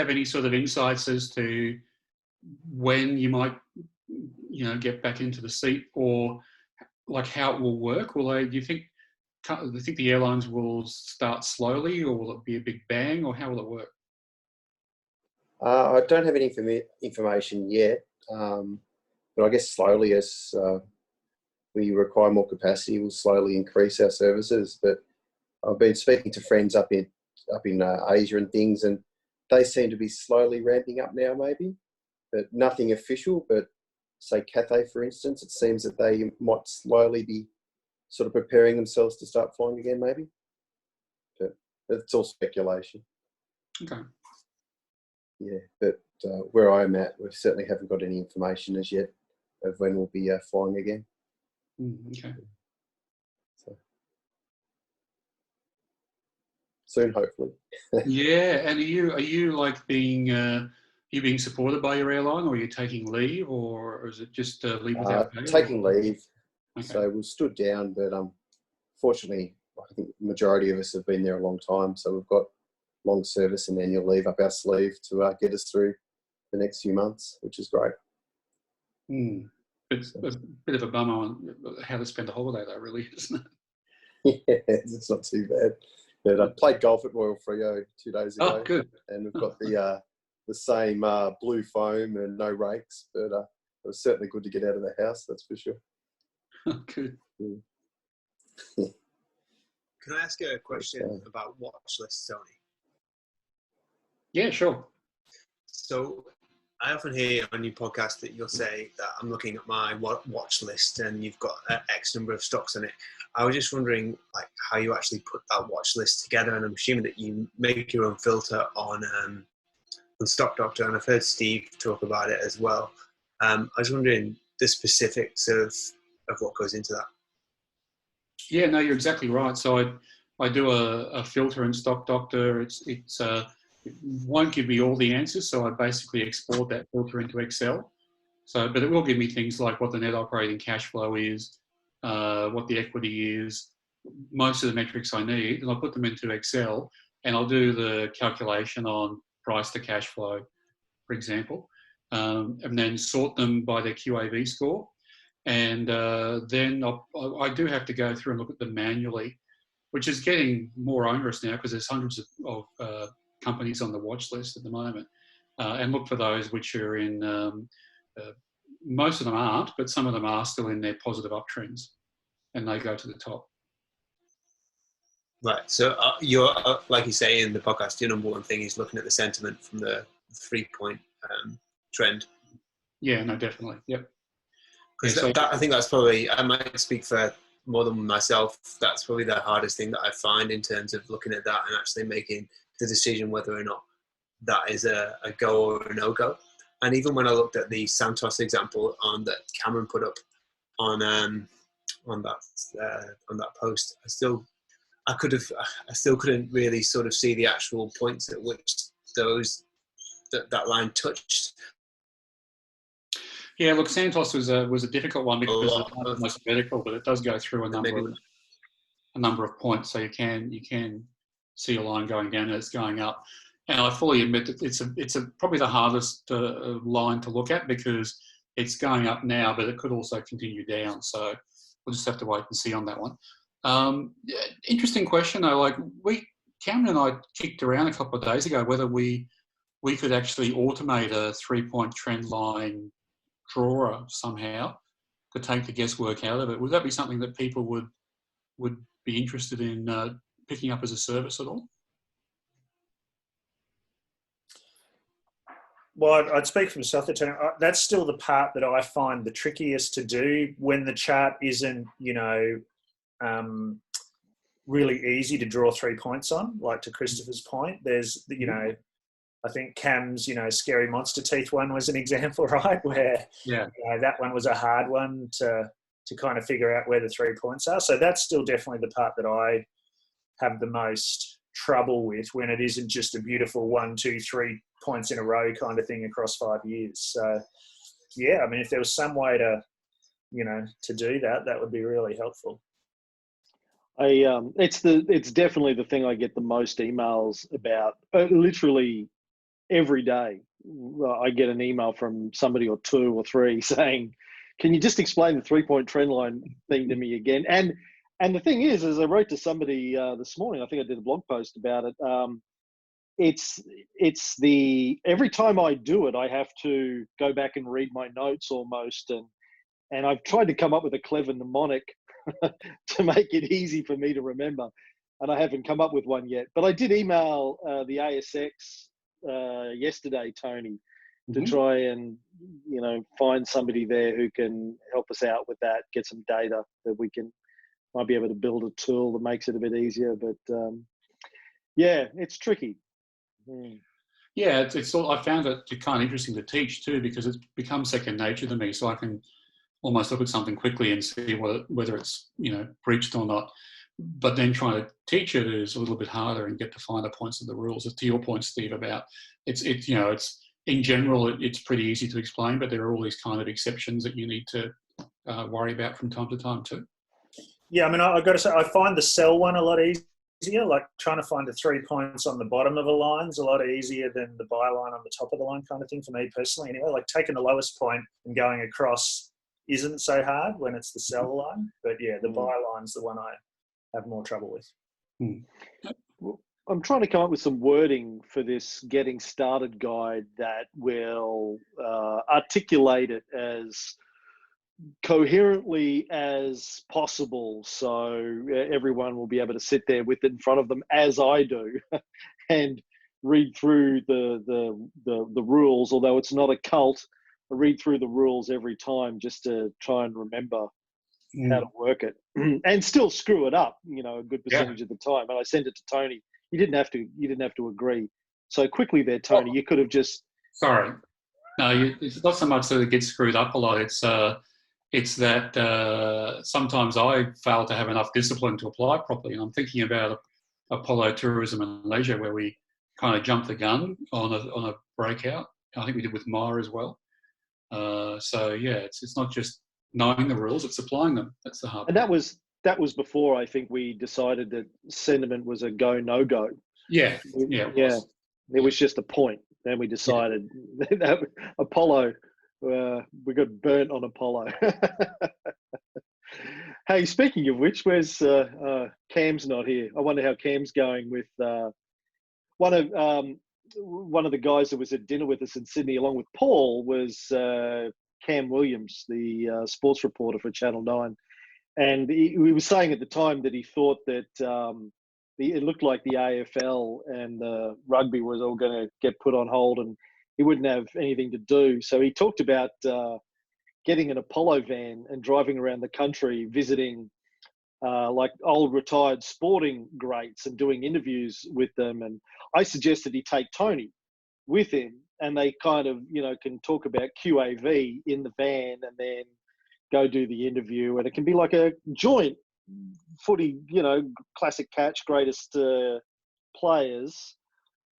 any sort of insights as to when you might, you know, get back into the seat, or like how it will work? Do you think the airlines will start slowly, or will it be a big bang, or how will it work? I don't have any information yet, but I guess slowly as we require more capacity, we'll slowly increase our services. But I've been speaking to friends up in Asia and things, and they seem to be slowly ramping up now, maybe, but nothing official. But say Cathay, for instance, it seems that they might slowly be sort of preparing themselves to start flying again, maybe. But it's all speculation. Okay. Yeah, but where I'm at, we certainly haven't got any information as yet of when we'll be flying again. Okay. So, soon, hopefully. Yeah, and are you like being supported by your airline, or are you taking leave, or is it just leave without pay? Taking leave. Okay. So we've stood down, but fortunately, I think the majority of us have been there a long time, so we've got long service and annual leave up our sleeve to get us through the next few months, which is great. It's a bit of a bummer on how to spend a holiday, though, really, isn't it? Yeah, it's not too bad. But I played golf at Royal Freo 2 days ago. Oh, good. And we've got the same blue foam and no rakes, but it was certainly good to get out of the house, that's for sure. Good. Can I ask you a question about watch lists, Tony? Yeah, sure. So I often hear on your podcast that you'll say that I'm looking at my watch list and you've got X number of stocks in it. I was just wondering like how you actually put that watch list together, and I'm assuming that you make your own filter on Stock Doctor, and I've heard Steve talk about it as well. I was wondering the specifics of what goes into that. Yeah, no, you're exactly right. So I do a filter in Stock Doctor. It won't give me all the answers, so I basically export that filter into Excel. So, but it will give me things like what the net operating cash flow is, what the equity is, most of the metrics I need, and I'll put them into Excel, and I'll do the calculation on price to cash flow, for example, and then sort them by their QAV score. And then I do have to go through and look at them manually, which is getting more onerous now because there's hundreds of companies on the watch list at the moment, and look for those which are in, most of them aren't, but some of them are still in their positive uptrends, and they go to the top. Right. So you're, like you say in the podcast, your number one thing is looking at the sentiment from the 3-point trend. Yeah, no, definitely. Yep. Because Yeah, so, I think that's probably, I might speak for more than myself, that's probably the hardest thing that I find in terms of looking at that and actually making the decision whether or not that is a go or a no-go. And even when I looked at the Santos example on that Cameron put up on that post, I still couldn't really sort of see the actual points at which that line touched. yeah, look, Santos was a difficult one because it's not most vertical, but it does go through a number of points, so you can see a line going down and it's going up. And I fully admit that it's probably the hardest line to look at because it's going up now, but it could also continue down. So we'll just have to wait and see on that one. Interesting question though. Like Cameron and I kicked around a couple of days ago whether we could actually automate a 3-point trend line drawer somehow to take the guesswork out of it. Would that be something that people would be interested in picking up as a service at all? Well, I'd speak for myself. That's still the part that I find the trickiest to do when the chart isn't, really easy to draw 3 points on. Like to Christopher's point, there's, I think Cam's, scary monster teeth one was an example, right? Where that one was a hard one to kind of figure out where the 3 points are. So that's still definitely the part that I have the most trouble with when it isn't just a beautiful 1, 2, 3 points in a row kind of thing across 5 years. So yeah, I mean, if there was some way to, to do that, that would be really helpful. It's definitely the thing I get the most emails about. Literally every day, I get an email from somebody or 2 or 3 saying, "Can you just explain the 3-point trend line thing to me again?" And the thing is, as I wrote to somebody this morning, I think I did a blog post about it. It's every time I do it, I have to go back and read my notes almost, and I've tried to come up with a clever mnemonic to make it easy for me to remember, and I haven't come up with one yet. But I did email the ASX yesterday, Tony, to try and find somebody there who can help us out with that, get some data that might be able to build a tool that makes it a bit easier. But yeah, it's tricky. Yeah, it's all, I found it kind of interesting to teach too because it's become second nature to me. So I can almost look at something quickly and see whether it's breached or not. But then trying to teach it is a little bit harder and get to find the points of the rules. To your point, Steve, about it's in general it's pretty easy to explain, but there are all these kind of exceptions that you need to worry about from time to time too. Yeah, I mean, I've got to say, I find the sell one a lot easier. Like trying to find the 3 points on the bottom of a line is a lot easier than the buy line on the top of the line kind of thing for me personally. Anyway, like taking the lowest point and going across isn't so hard when it's the sell line. But yeah, the buy line's the one I have more trouble with. I'm trying to come up with some wording for this getting started guide that will articulate it as coherently as possible, so everyone will be able to sit there with it in front of them as I do and read through the rules. Although it's not a cult, I read through the rules every time just to try and remember how to work it and still screw it up, a good percentage of the time. And I sent it to Tony. You didn't have to agree so quickly there, Tony. You could have just. Sorry, no, it's not so much that it gets screwed up a lot. It's that sometimes I fail to have enough discipline to apply properly. And I'm thinking about Apollo Tourism and Leisure, where we kind of jumped the gun on a breakout. I think we did with Myer as well. So yeah, it's not just knowing the rules; it's applying them. That's the hard And part. that was before I think we decided that sentiment was a go no go. Yeah. It was just a point. Then we decided that Apollo. We got burnt on Apollo. Hey, speaking of which, where's Cam's not here? I wonder how Cam's going with one of the guys that was at dinner with us in Sydney, along with Paul, was Cam Williams, the sports reporter for Channel 9. And he was saying at the time that he thought that it looked like the AFL and the rugby was all going to get put on hold and he wouldn't have anything to do. So he talked about getting an Apollo van and driving around the country, visiting like old retired sporting greats and doing interviews with them. And I suggested he take Tony with him and they kind of, can talk about QAV in the van and then go do the interview. And it can be like a joint footy, classic catch, greatest players,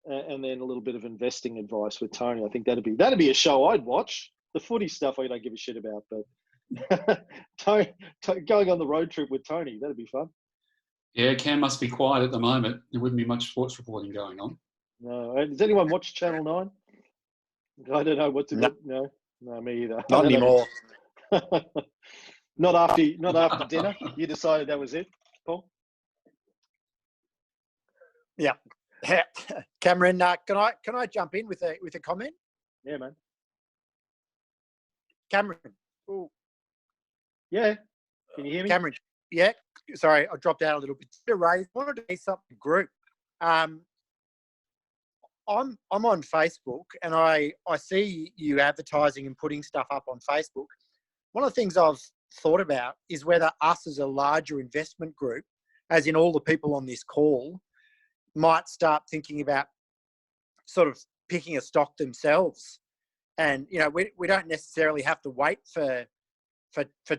and then a little bit of investing advice with Tony. I think that'd be a show I'd watch. The footy stuff I don't give a shit about, but going on the road trip with Tony, that'd be fun. Yeah, Cam must be quiet at the moment. There wouldn't be much sports reporting going on. No, does anyone watch Channel 9? I don't know what to do. No, me either. Not anymore. Not after dinner. You decided that was it, Paul? Yeah. Cameron, can I jump in with a comment? Yeah, man. Cameron. Ooh. Yeah. Can you hear me? Cameron. Yeah. Sorry, I dropped out a little bit. I wanted to say something group. I'm on Facebook and I see you advertising and putting stuff up on Facebook. One of the things I've thought about is whether us as a larger investment group, as in all the people on this call, might start thinking about sort of picking a stock themselves. And, we don't necessarily have to wait for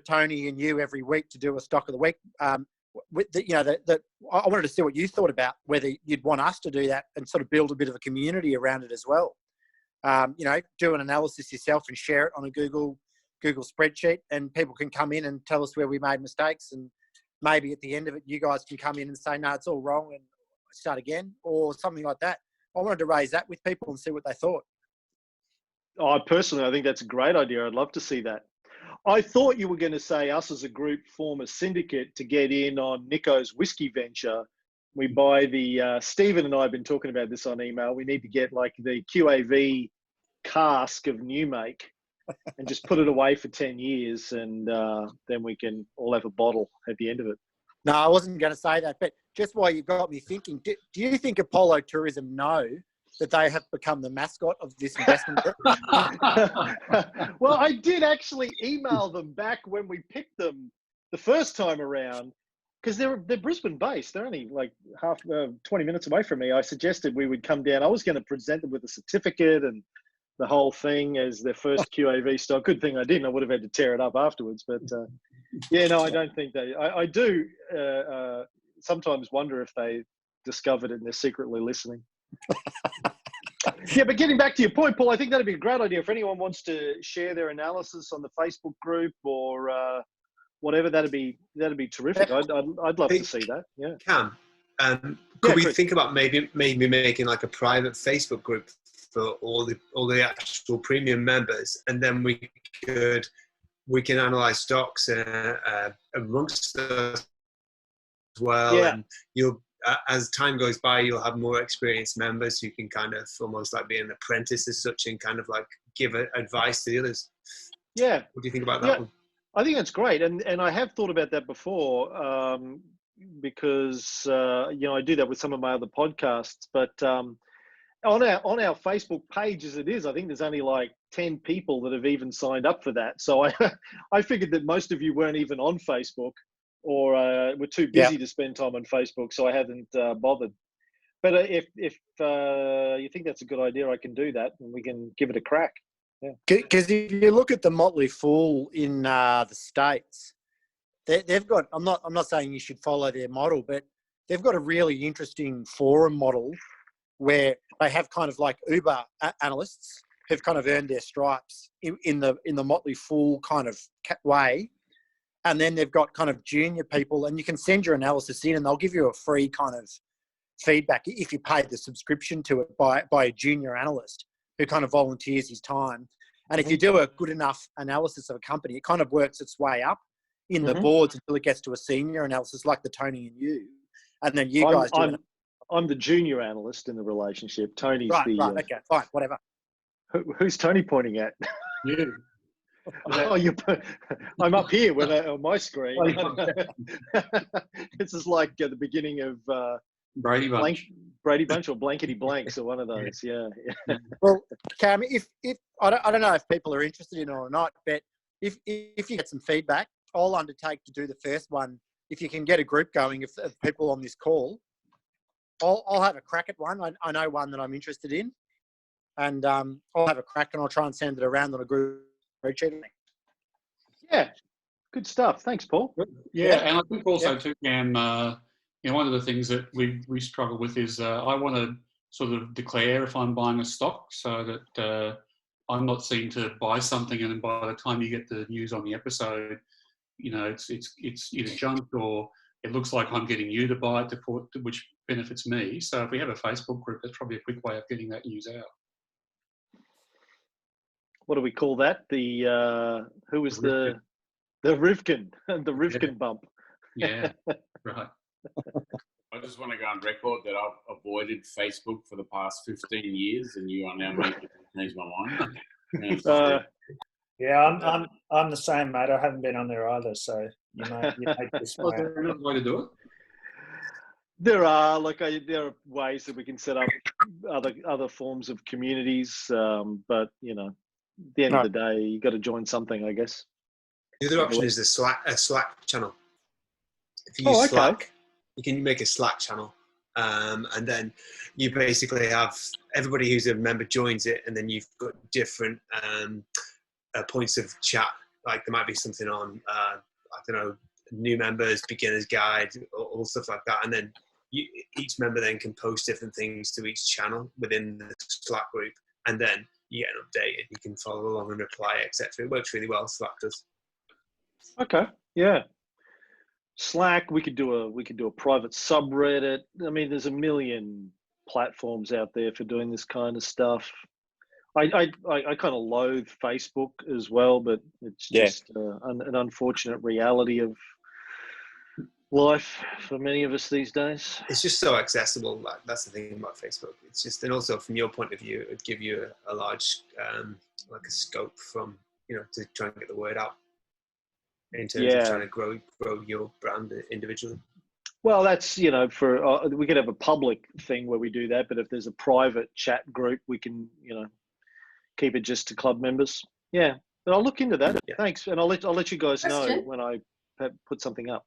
Tony and you every week to do a stock of the week. I wanted to see what you thought about whether you'd want us to do that and sort of build a bit of a community around it as well. Do an analysis yourself and share it on a Google spreadsheet, and people can come in and tell us where we made mistakes. And maybe at the end of it, you guys can come in and say, no, it's all wrong and start again or something like that. I wanted to raise that with people and see what they thought. Personally, I think that's a great idea. I'd love to see that. I thought you were going to say us as a group form a syndicate to get in on Nico's whiskey venture. We buy the, Stephen and I have been talking about this on email. We need to get like the QAV cask of new make and just put it away for 10 years. And then we can all have a bottle at the end of it. No, I wasn't going to say that, but just while you got me thinking, do you think Apollo Tourism know that they have become the mascot of this investment group? Well, I did actually email them back when we picked them the first time around, because they're Brisbane based. They're only like 20 minutes away from me. I suggested we would come down. I was going to present them with a certificate and the whole thing as their first QAV stock. Good thing I didn't. I would have had to tear it up afterwards. But yeah, no, I don't think they. I do sometimes wonder if they discovered it and they're secretly listening. Yeah, but getting back to your point, Paul, I think that'd be a great idea if anyone wants to share their analysis on the Facebook group or whatever. That'd be terrific. I'd love to see that. Yeah. Cam, could we think about maybe making like a private Facebook group for all the actual premium members, and then we can analyze stocks amongst us as well. Yeah. And you'll. As time goes by, you'll have more experienced members who can kind of almost like be an apprentice as such and kind of like give advice to the others. Yeah. What do you think about that one? I think that's great. And I have thought about that before because, I do that with some of my other podcasts. But on our Facebook page as it is, I think there's only like 10 people that have even signed up for that. So I figured that most of you weren't even on Facebook, or we're too busy to spend time on Facebook, so I haven't bothered. But if you think that's a good idea, I can do that, and we can give it a crack. Yeah. Because if you look at the Motley Fool in the States, they've got. I'm not saying you should follow their model, but they've got a really interesting forum model where they have kind of like Uber analysts who've kind of earned their stripes in the Motley Fool kind of way. And then they've got kind of junior people, and you can send your analysis in and they'll give you a free kind of feedback if you pay the subscription to it by a junior analyst who kind of volunteers his time. And if you do a good enough analysis of a company, it kind of works its way up in the boards until it gets to a senior analysis like the Tony and you. And then you guys do I'm the junior analyst in the relationship. Tony's the... Right, okay, fine, whatever. Who's Tony pointing at? You. Oh, I'm up here on my screen. This is like the beginning of Brady Bunch. Brady Bunch or Blankety Blanks or one of those. Yeah. Well, Cam, if I don't know if people are interested in it or not, but if you get some feedback, I'll undertake to do the first one. If you can get a group going of people on this call, I'll have a crack at one. I know one that I'm interested in, and I'll have a crack and I'll try and send it around on a group sheet. Yeah, good stuff. Thanks, Paul. Yeah, and I think also too, Cam, one of the things that we struggle with is I want to sort of declare if I'm buying a stock so that I'm not seen to buy something and then by the time you get the news on the episode, it's either junk or it looks like I'm getting you to buy it, which benefits me. So if we have a Facebook group, that's probably a quick way of getting that news out. What do we call that? The who was the Rivkin, the Rivkin bump? Yeah, right. I just want to go on record that I've avoided Facebook for the past 15 years, and you are now making me change my mind. Yeah, I'm the same, mate. I haven't been on there either, so you might this Was there another way to do it? There are there are ways that we can set up other forms of communities, but at the end of the day, you got to join something, I guess. The other option is a Slack channel. If you use Slack, you can make a Slack channel, and then you basically have everybody who's a member joins it, and then you've got different points of chat. Like there might be something on, I don't know, new members, beginner's guide, all stuff like that, and then each member then can post different things to each channel within the Slack group, and then you get an update and you can follow along and reply, etc. It works really well. Slack does. Okay. Yeah. Slack. We could do a private subreddit. I mean, there's a million platforms out there for doing this kind of stuff. I kind of loathe Facebook as well, but it's just an unfortunate reality of life for many of us these days. It's just so accessible. Like, that's the thing about Facebook. It's just, and also from your point of view, it would give you a large, like a scope from, to try and get the word out in terms of trying to grow your brand individually. Well, that's, for we could have a public thing where we do that, but if there's a private chat group, we can, keep it just to club members. Yeah, but I'll look into that. Yeah. Thanks, and I'll let you guys know when I put something up.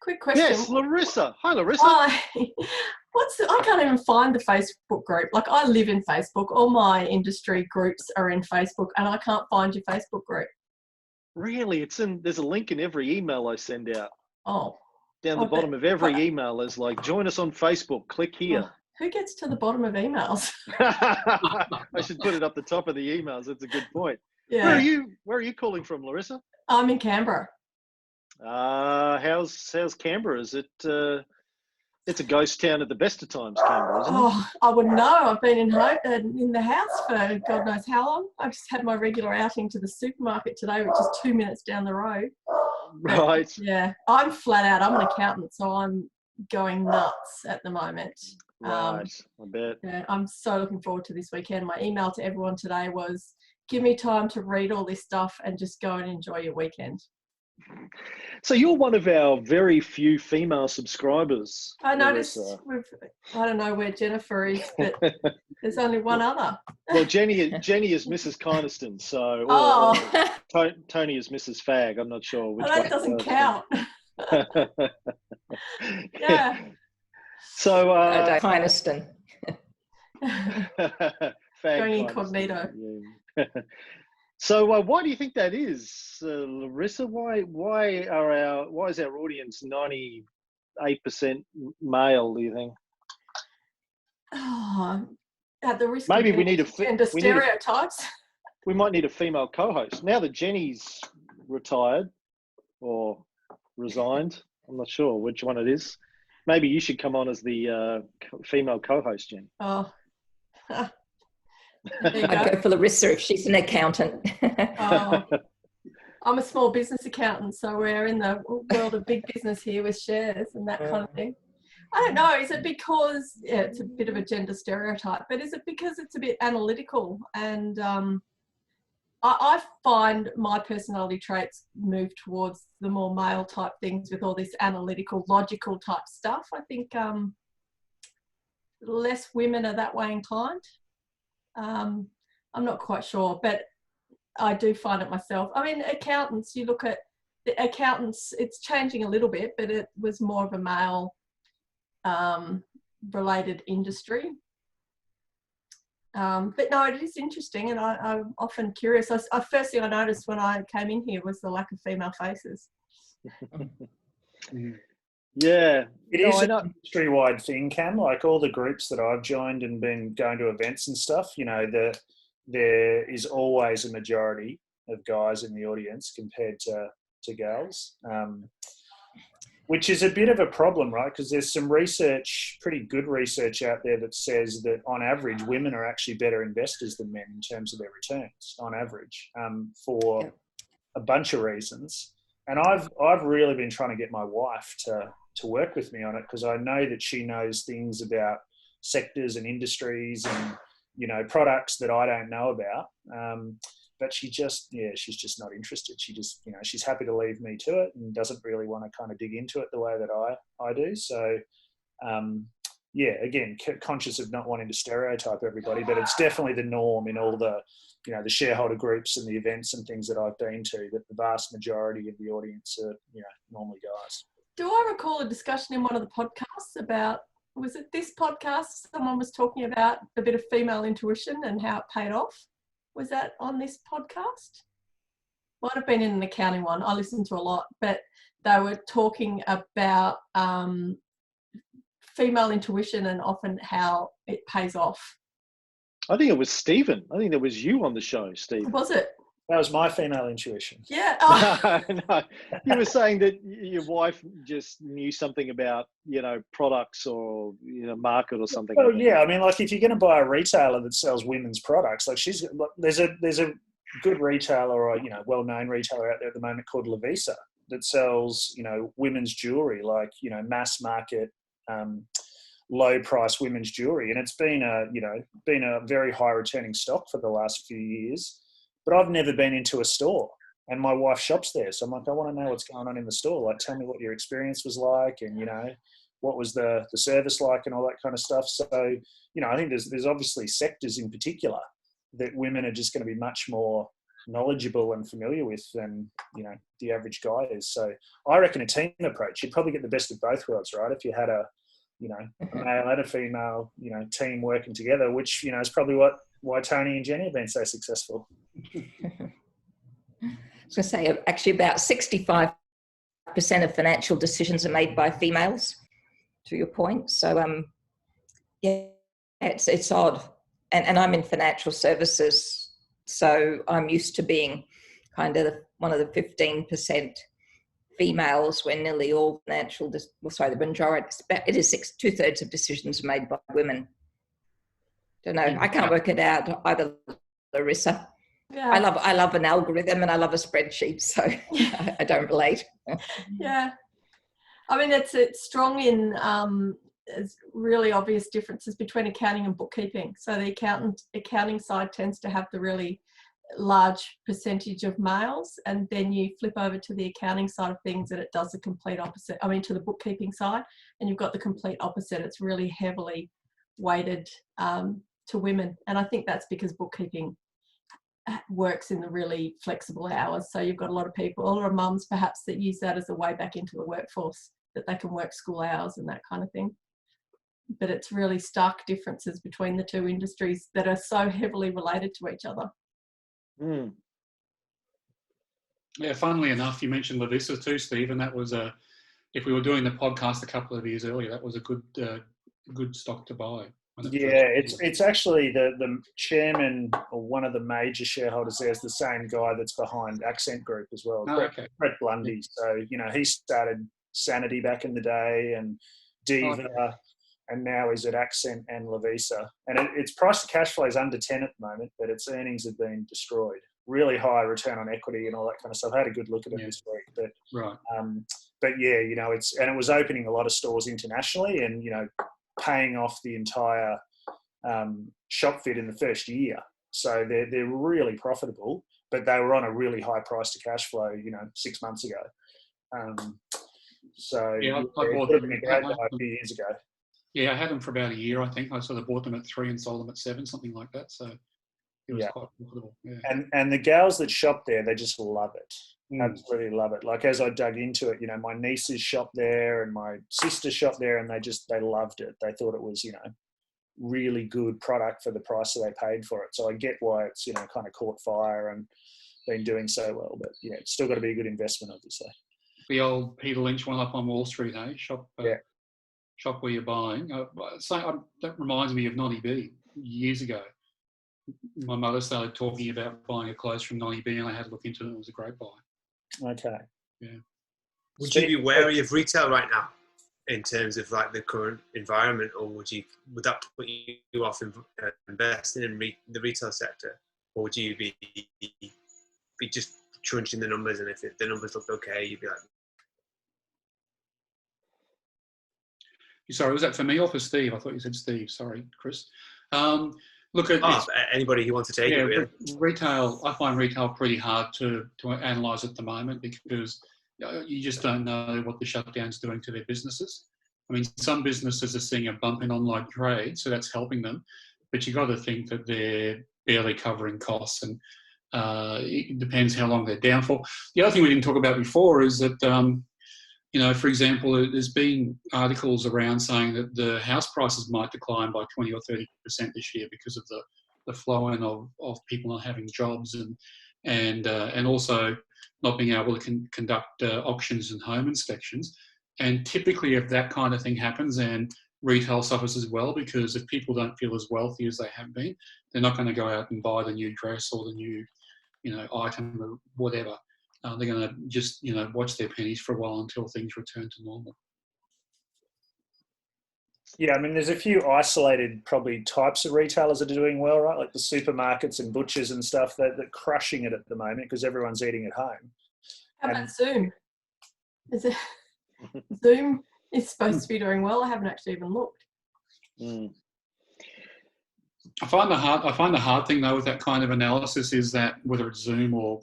Quick question. Yes, Larissa. Hi, Larissa. Hi. I can't even find the Facebook group. Like, I live in Facebook. All my industry groups are in Facebook, and I can't find your Facebook group. Really? There's a link in every email I send out. Oh. Down the bottom of every email is like, join us on Facebook, click here. Who gets to the bottom of emails? I should put it up the top of the emails. That's a good point. Yeah. Where are you calling from, Larissa? I'm in Canberra. How's Canberra? Is it it's a ghost town at the best of times, Canberra, isn't it? I wouldn't know. I've been in the house for God knows how long. I've just had my regular outing to the supermarket today, which is 2 minutes down the road. Right. Yeah, I'm flat out. I'm an accountant, so I'm going nuts at the moment. Right, I bet. Yeah, I'm so looking forward to this weekend. My email to everyone today was, give me time to read all this stuff and just go and enjoy your weekend. So you're one of our very few female subscribers. I noticed I don't know where Jennifer is, but there's only one other. Well, Jenny is Mrs. Coniston, so Tony is Mrs. Fag. I'm not sure which one. That doesn't count. Yeah. So Coniston. Going incognito. Yeah. So why do you think that is, Larissa? Why is our audience 90 8% male, do you think? Oh, at the risk Maybe of we need gender stereotypes. We might need a female co-host. Now that Jenny's retired or resigned, I'm not sure which one it is. Maybe you should come on as the female co-host, Jen. Oh. I'd go for Larissa if she's an accountant. Oh. I'm a small business accountant, so we're in the world of big business here with shares and that kind of thing. I don't know, is it because, yeah, it's a bit of a gender stereotype, but is it because it's a bit analytical? And I find my personality traits move towards the more male type things with all this analytical, logical type stuff. I think less women are that way inclined. I'm not quite sure, but I do find it myself. I mean, accountants, you look at the accountants, it's changing a little bit, but it was more of a male related industry. But no, it is interesting, and I'm often curious. First thing I noticed when I came in here was the lack of female faces. Yeah. It is an industry-wide thing, Cam. Like all the groups that I've joined and been going to events and stuff, you know, there is always a majority of guys in the audience compared to gals, which is a bit of a problem, right? Because there's some research, pretty good research out there that says that on average, women are actually better investors than men in terms of their returns on average, for a bunch of reasons. And I've really been trying to get my wife to work with me on it, because I know that she knows things about sectors and industries and, you know, products that I don't know about. But she's just not interested. She just, you know, she's happy to leave me to it and doesn't really want to kind of dig into it the way that I do. So, again, conscious of not wanting to stereotype everybody, but it's definitely the norm in all the, you know, the shareholder groups and the events and things that I've been to, that the vast majority of the audience are, you know, normally guys. Do I recall a discussion in one of the podcasts about, was it this podcast? Someone was talking about a bit of female intuition and how it paid off. Was that on this podcast? Might have been in an accounting one. I listen to a lot, but they were talking about female intuition and often how it pays off. I think it was Stephen. I think that was you on the show, Steve. Was it? That was my female intuition. Yeah. Oh. No. You were saying that your wife just knew something about, you know, products or, you know, market or something. Well, yeah. I mean, like if you're going to buy a retailer that sells women's products, like there's a good retailer or, you know, well-known retailer out there at the moment called Lavisa that sells, you know, women's jewelry, like, you know, mass market, low price women's jewelry. And it's been a very high returning stock for the last few years. But I've never been into a store, and my wife shops there. So I'm like, I want to know what's going on in the store. Like, tell me what your experience was like, and, you know, what was the service like and all that kind of stuff. So, you know, I think there's obviously sectors in particular that women are just going to be much more knowledgeable and familiar with than, you know, the average guy is. So I reckon a team approach, you'd probably get the best of both worlds, right? If you had a male and a female, you know, team working together, which, you know, is probably why Tony and Jenny have been so successful. I was going to say, actually about 65% of financial decisions are made by females, to your point. So, it's odd. And I'm in financial services, so I'm used to being kind of one of the 15% females when nearly all the majority, it is 2/3 of decisions are made by women. Don't know. I can't work it out either, Larissa. Yeah. I love an algorithm and I love a spreadsheet, so I don't relate. Yeah. I mean, it's strong in there's really obvious differences between accounting and bookkeeping. So the accounting side tends to have the really large percentage of males, and then you flip over to the accounting side of things and it does the complete opposite. I mean, to the bookkeeping side, and you've got the complete opposite. It's really heavily weighted to women, and I think that's because bookkeeping works in the really flexible hours. So you've got a lot of mums perhaps that use that as a way back into the workforce, that they can work school hours and that kind of thing. But it's really stark differences between the two industries that are so heavily related to each other. Mm. Yeah, funnily enough, you mentioned Lavisa too, Steve, and that was if we were doing the podcast a couple of years earlier, that was a good stock to buy. Yeah, it's actually the chairman or one of the major shareholders there is the same guy that's behind Accent Group as well, Brett Blundy. So, he started Sanity back in the day and Diva, and now he's at Accent and Lavisa. And its price to cash flow is under 10 at the moment, but its earnings have been destroyed. Really high return on equity and all that kind of stuff. I had a good look at it this week, but yeah, it was opening a lot of stores internationally and, paying off the entire shop fit in the first year. So they're really profitable, but they were on a really high price to cash flow, 6 months ago. I bought them a great buy a few years ago. Yeah, I had them for about a year, I think. I sort of bought them at 3 and sold them at 7, something like that. So it was quite profitable. Yeah. And the gals that shop there, they just love it. Absolutely love it. Like as I dug into it, my nieces shop there and my sister shop there, and they loved it. They thought it was, really good product for the price that they paid for it. So I get why it's, kind of caught fire and been doing so well. But yeah, it's still got to be a good investment, obviously. The old Peter Lynch one up on Wall Street, eh? Shop where you're buying. That reminds me of Noddy B years ago. My mother started talking about buying a clothes from Noddy B, and I had to look into it. It was a great buy. Okay. Yeah. Would you be wary of retail right now in terms of like the current environment, or would that put you off investing in the retail sector, or would you be just crunching the numbers, and if the numbers looked okay, you'd be like? Sorry, was that for me or for Steve? I thought you said Steve. Sorry, Chris. Look at anybody who wants to take it. Really. Retail. I find retail pretty hard to analyse at the moment because you just don't know what the shutdown's doing to their businesses. I mean, some businesses are seeing a bump in online trade, so that's helping them. But you've got to think that they're barely covering costs, and it depends how long they're down for. The other thing we didn't talk about before is that, for example, there's been articles around saying that the house prices might decline by 20 or 30% this year because of the flow-in of people not having jobs and also not being able to conduct auctions and home inspections. And typically if that kind of thing happens, then retail suffers as well, because if people don't feel as wealthy as they have been, they're not going to go out and buy the new dress or the new, item or whatever. They're going to just, watch their pennies for a while until things return to normal. Yeah, I mean, there's a few isolated probably types of retailers that are doing well, right? Like the supermarkets and butchers and stuff that are crushing it at the moment because everyone's eating at home. How about Zoom? Zoom is supposed to be doing well. I haven't actually even looked. I find the hard thing though with that kind of analysis is that whether it's Zoom or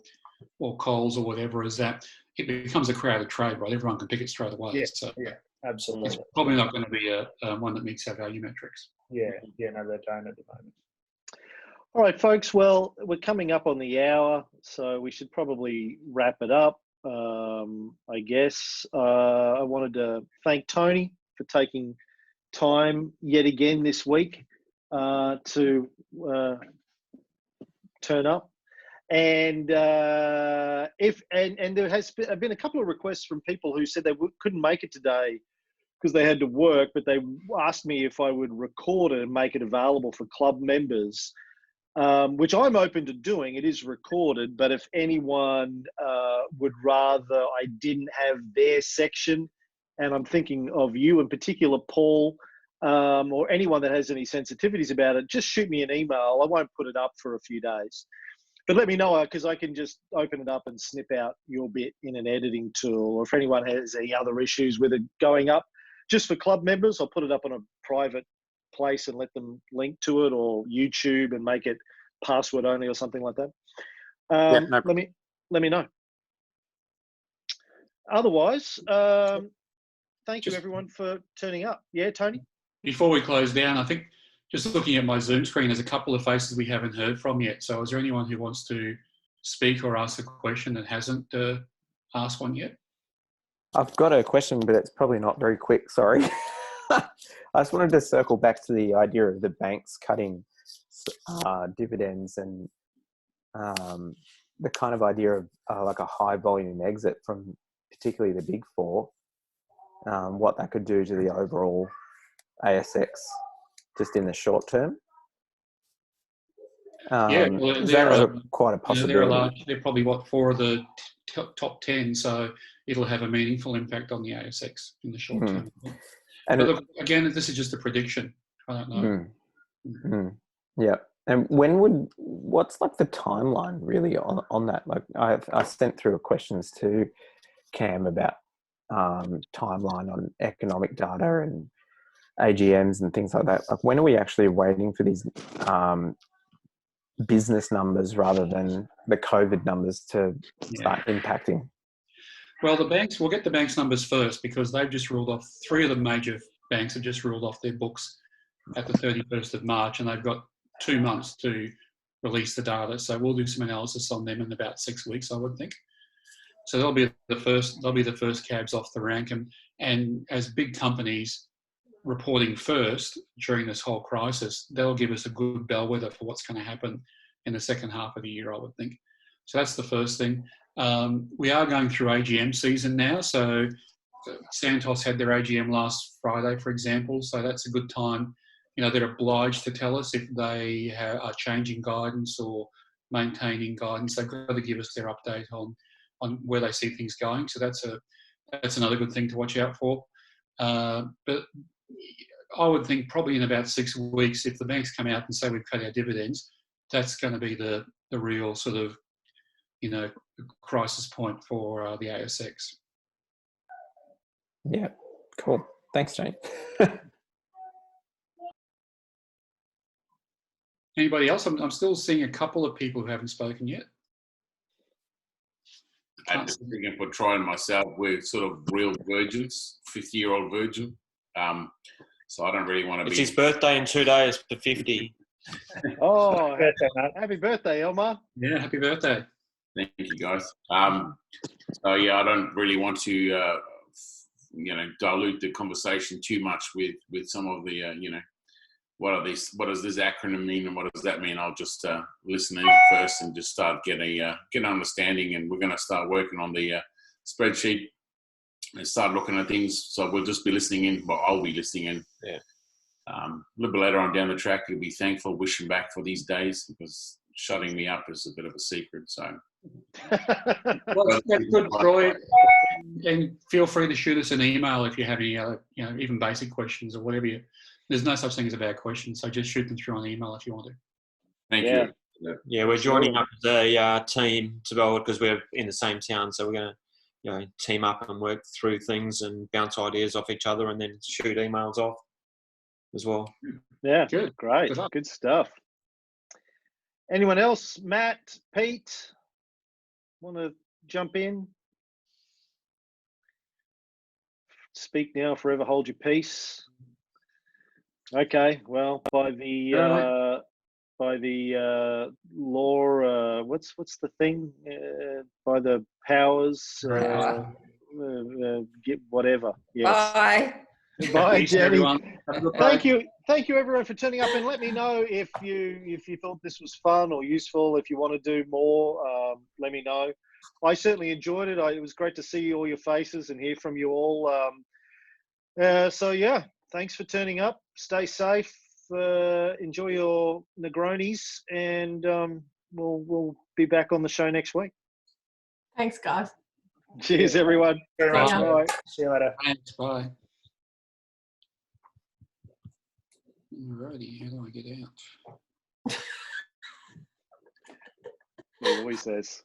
Coles or whatever, is that it becomes a crowded trade, right? Everyone can pick it straight away. Yeah, so absolutely. It's probably not going to be a one that meets our value metrics. No, they don't at the moment. All right, folks. Well, we're coming up on the hour, so we should probably wrap it up. I guess I wanted to thank Tony for taking time yet again this week to turn up. And there has been a couple of requests from people who said they couldn't make it today because they had to work, but they asked me if I would record it and make it available for club members, which I'm open to doing. It is recorded, but if anyone would rather I didn't have their section, and I'm thinking of you in particular, Paul, or anyone that has any sensitivities about it, just shoot me an email. I won't put it up for a few days. But let me know, because I can just open it up and snip out your bit in an editing tool. Or if anyone has any other issues with it going up, just for club members, I'll put it up on a private place and let them link to it, or YouTube and make it password only or something like that. Let me know. Otherwise, thank you everyone for turning up. Yeah, Tony? Before we close down, I think just looking at my Zoom screen, there's a couple of faces we haven't heard from yet. So is there anyone who wants to speak or ask a question that hasn't asked one yet? I've got a question, but it's probably not very quick. Sorry. I just wanted to circle back to the idea of the banks cutting dividends and the kind of idea of like a high volume exit from particularly the big four. what that could do to the overall ASX just in the short term? Yeah, well, is they're that quite a you know, they're a possibility? large. They're probably what 4 of the top 10, so it'll have a meaningful impact on the ASX in the short term. And But look, again, this is just a prediction. I don't know. Yeah. And what's like the timeline really on that? Like I sent through questions to Cam about timeline on economic data and AGMs and things like that. Like when are we actually waiting for these business numbers rather than the COVID numbers to start impacting? Well, we'll get the banks' numbers first because they've just ruled off, 3 of the major banks have just ruled off their books at the 31st of March, and they've got 2 months to release the data. So we'll do some analysis on them in about 6 weeks, I would think. So they'll be the first cabs off the rank, and as big companies reporting first during this whole crisis, they'll give us a good bellwether for what's going to happen in the second half of the year, I would think. So that's the first thing. We are going through AGM season now. So Santos had their AGM last Friday, for example. So that's a good time. You know, they're obliged to tell us if they are changing guidance or maintaining guidance. They've got to give us their update on where they see things going. So that's another good thing to watch out for. But I would think probably in about 6 weeks, if the banks come out and say we've cut our dividends, that's going to be the real sort of, you know, crisis point for the ASX. Yeah, cool. Thanks, Jane. Anybody else? I'm still seeing a couple of people who haven't spoken yet. I'm just thinking for Troy and myself, we're sort of real virgins, 50-year-old virgin. So I don't really want to be. It's his birthday in 2 days for 50. Oh, happy birthday, Elmar. Yeah, happy birthday. Thank you, guys. So yeah, I don't really want to, you know, dilute the conversation too much with some of the, you know, what does this acronym mean and what does that mean? I'll just listen in first and just start get an understanding, and we're going to start working on the spreadsheet and start looking at things. So we'll just be listening in. Well, I'll be listening in. Yeah. A little bit later on down the track, you'll be thankful, wishing back for these days, because shutting me up is a bit of a secret. So. Well, that's good, Troy. And feel free to shoot us an email if you have any other, you know, even basic questions or whatever. There's no such thing as a bad question, so just shoot them through on email if you want to. Thank you. Yeah, we're joining up as a team to go because we're in the same town, so we're going to, you know, team up and work through things and bounce ideas off each other, and then shoot emails off as well. Yeah, good, great, good stuff. Anyone else? Matt, Pete, want to jump in? Speak now, forever hold your peace. Okay, well, by the law, what's the thing? By the powers, get whatever. Yes. Bye. Bye, Jenny. Thank you, everyone, for turning up. And let me know if you thought this was fun or useful. If you want to do more, let me know. I certainly enjoyed it. It was great to see all your faces and hear from you all. So yeah, thanks for turning up. Stay safe. Enjoy your Negronis, and we'll be back on the show next week. Thanks, guys. Cheers, everyone. Very much. Bye. See you later. Thanks. Bye. Alrighty, how do I get out? He always says.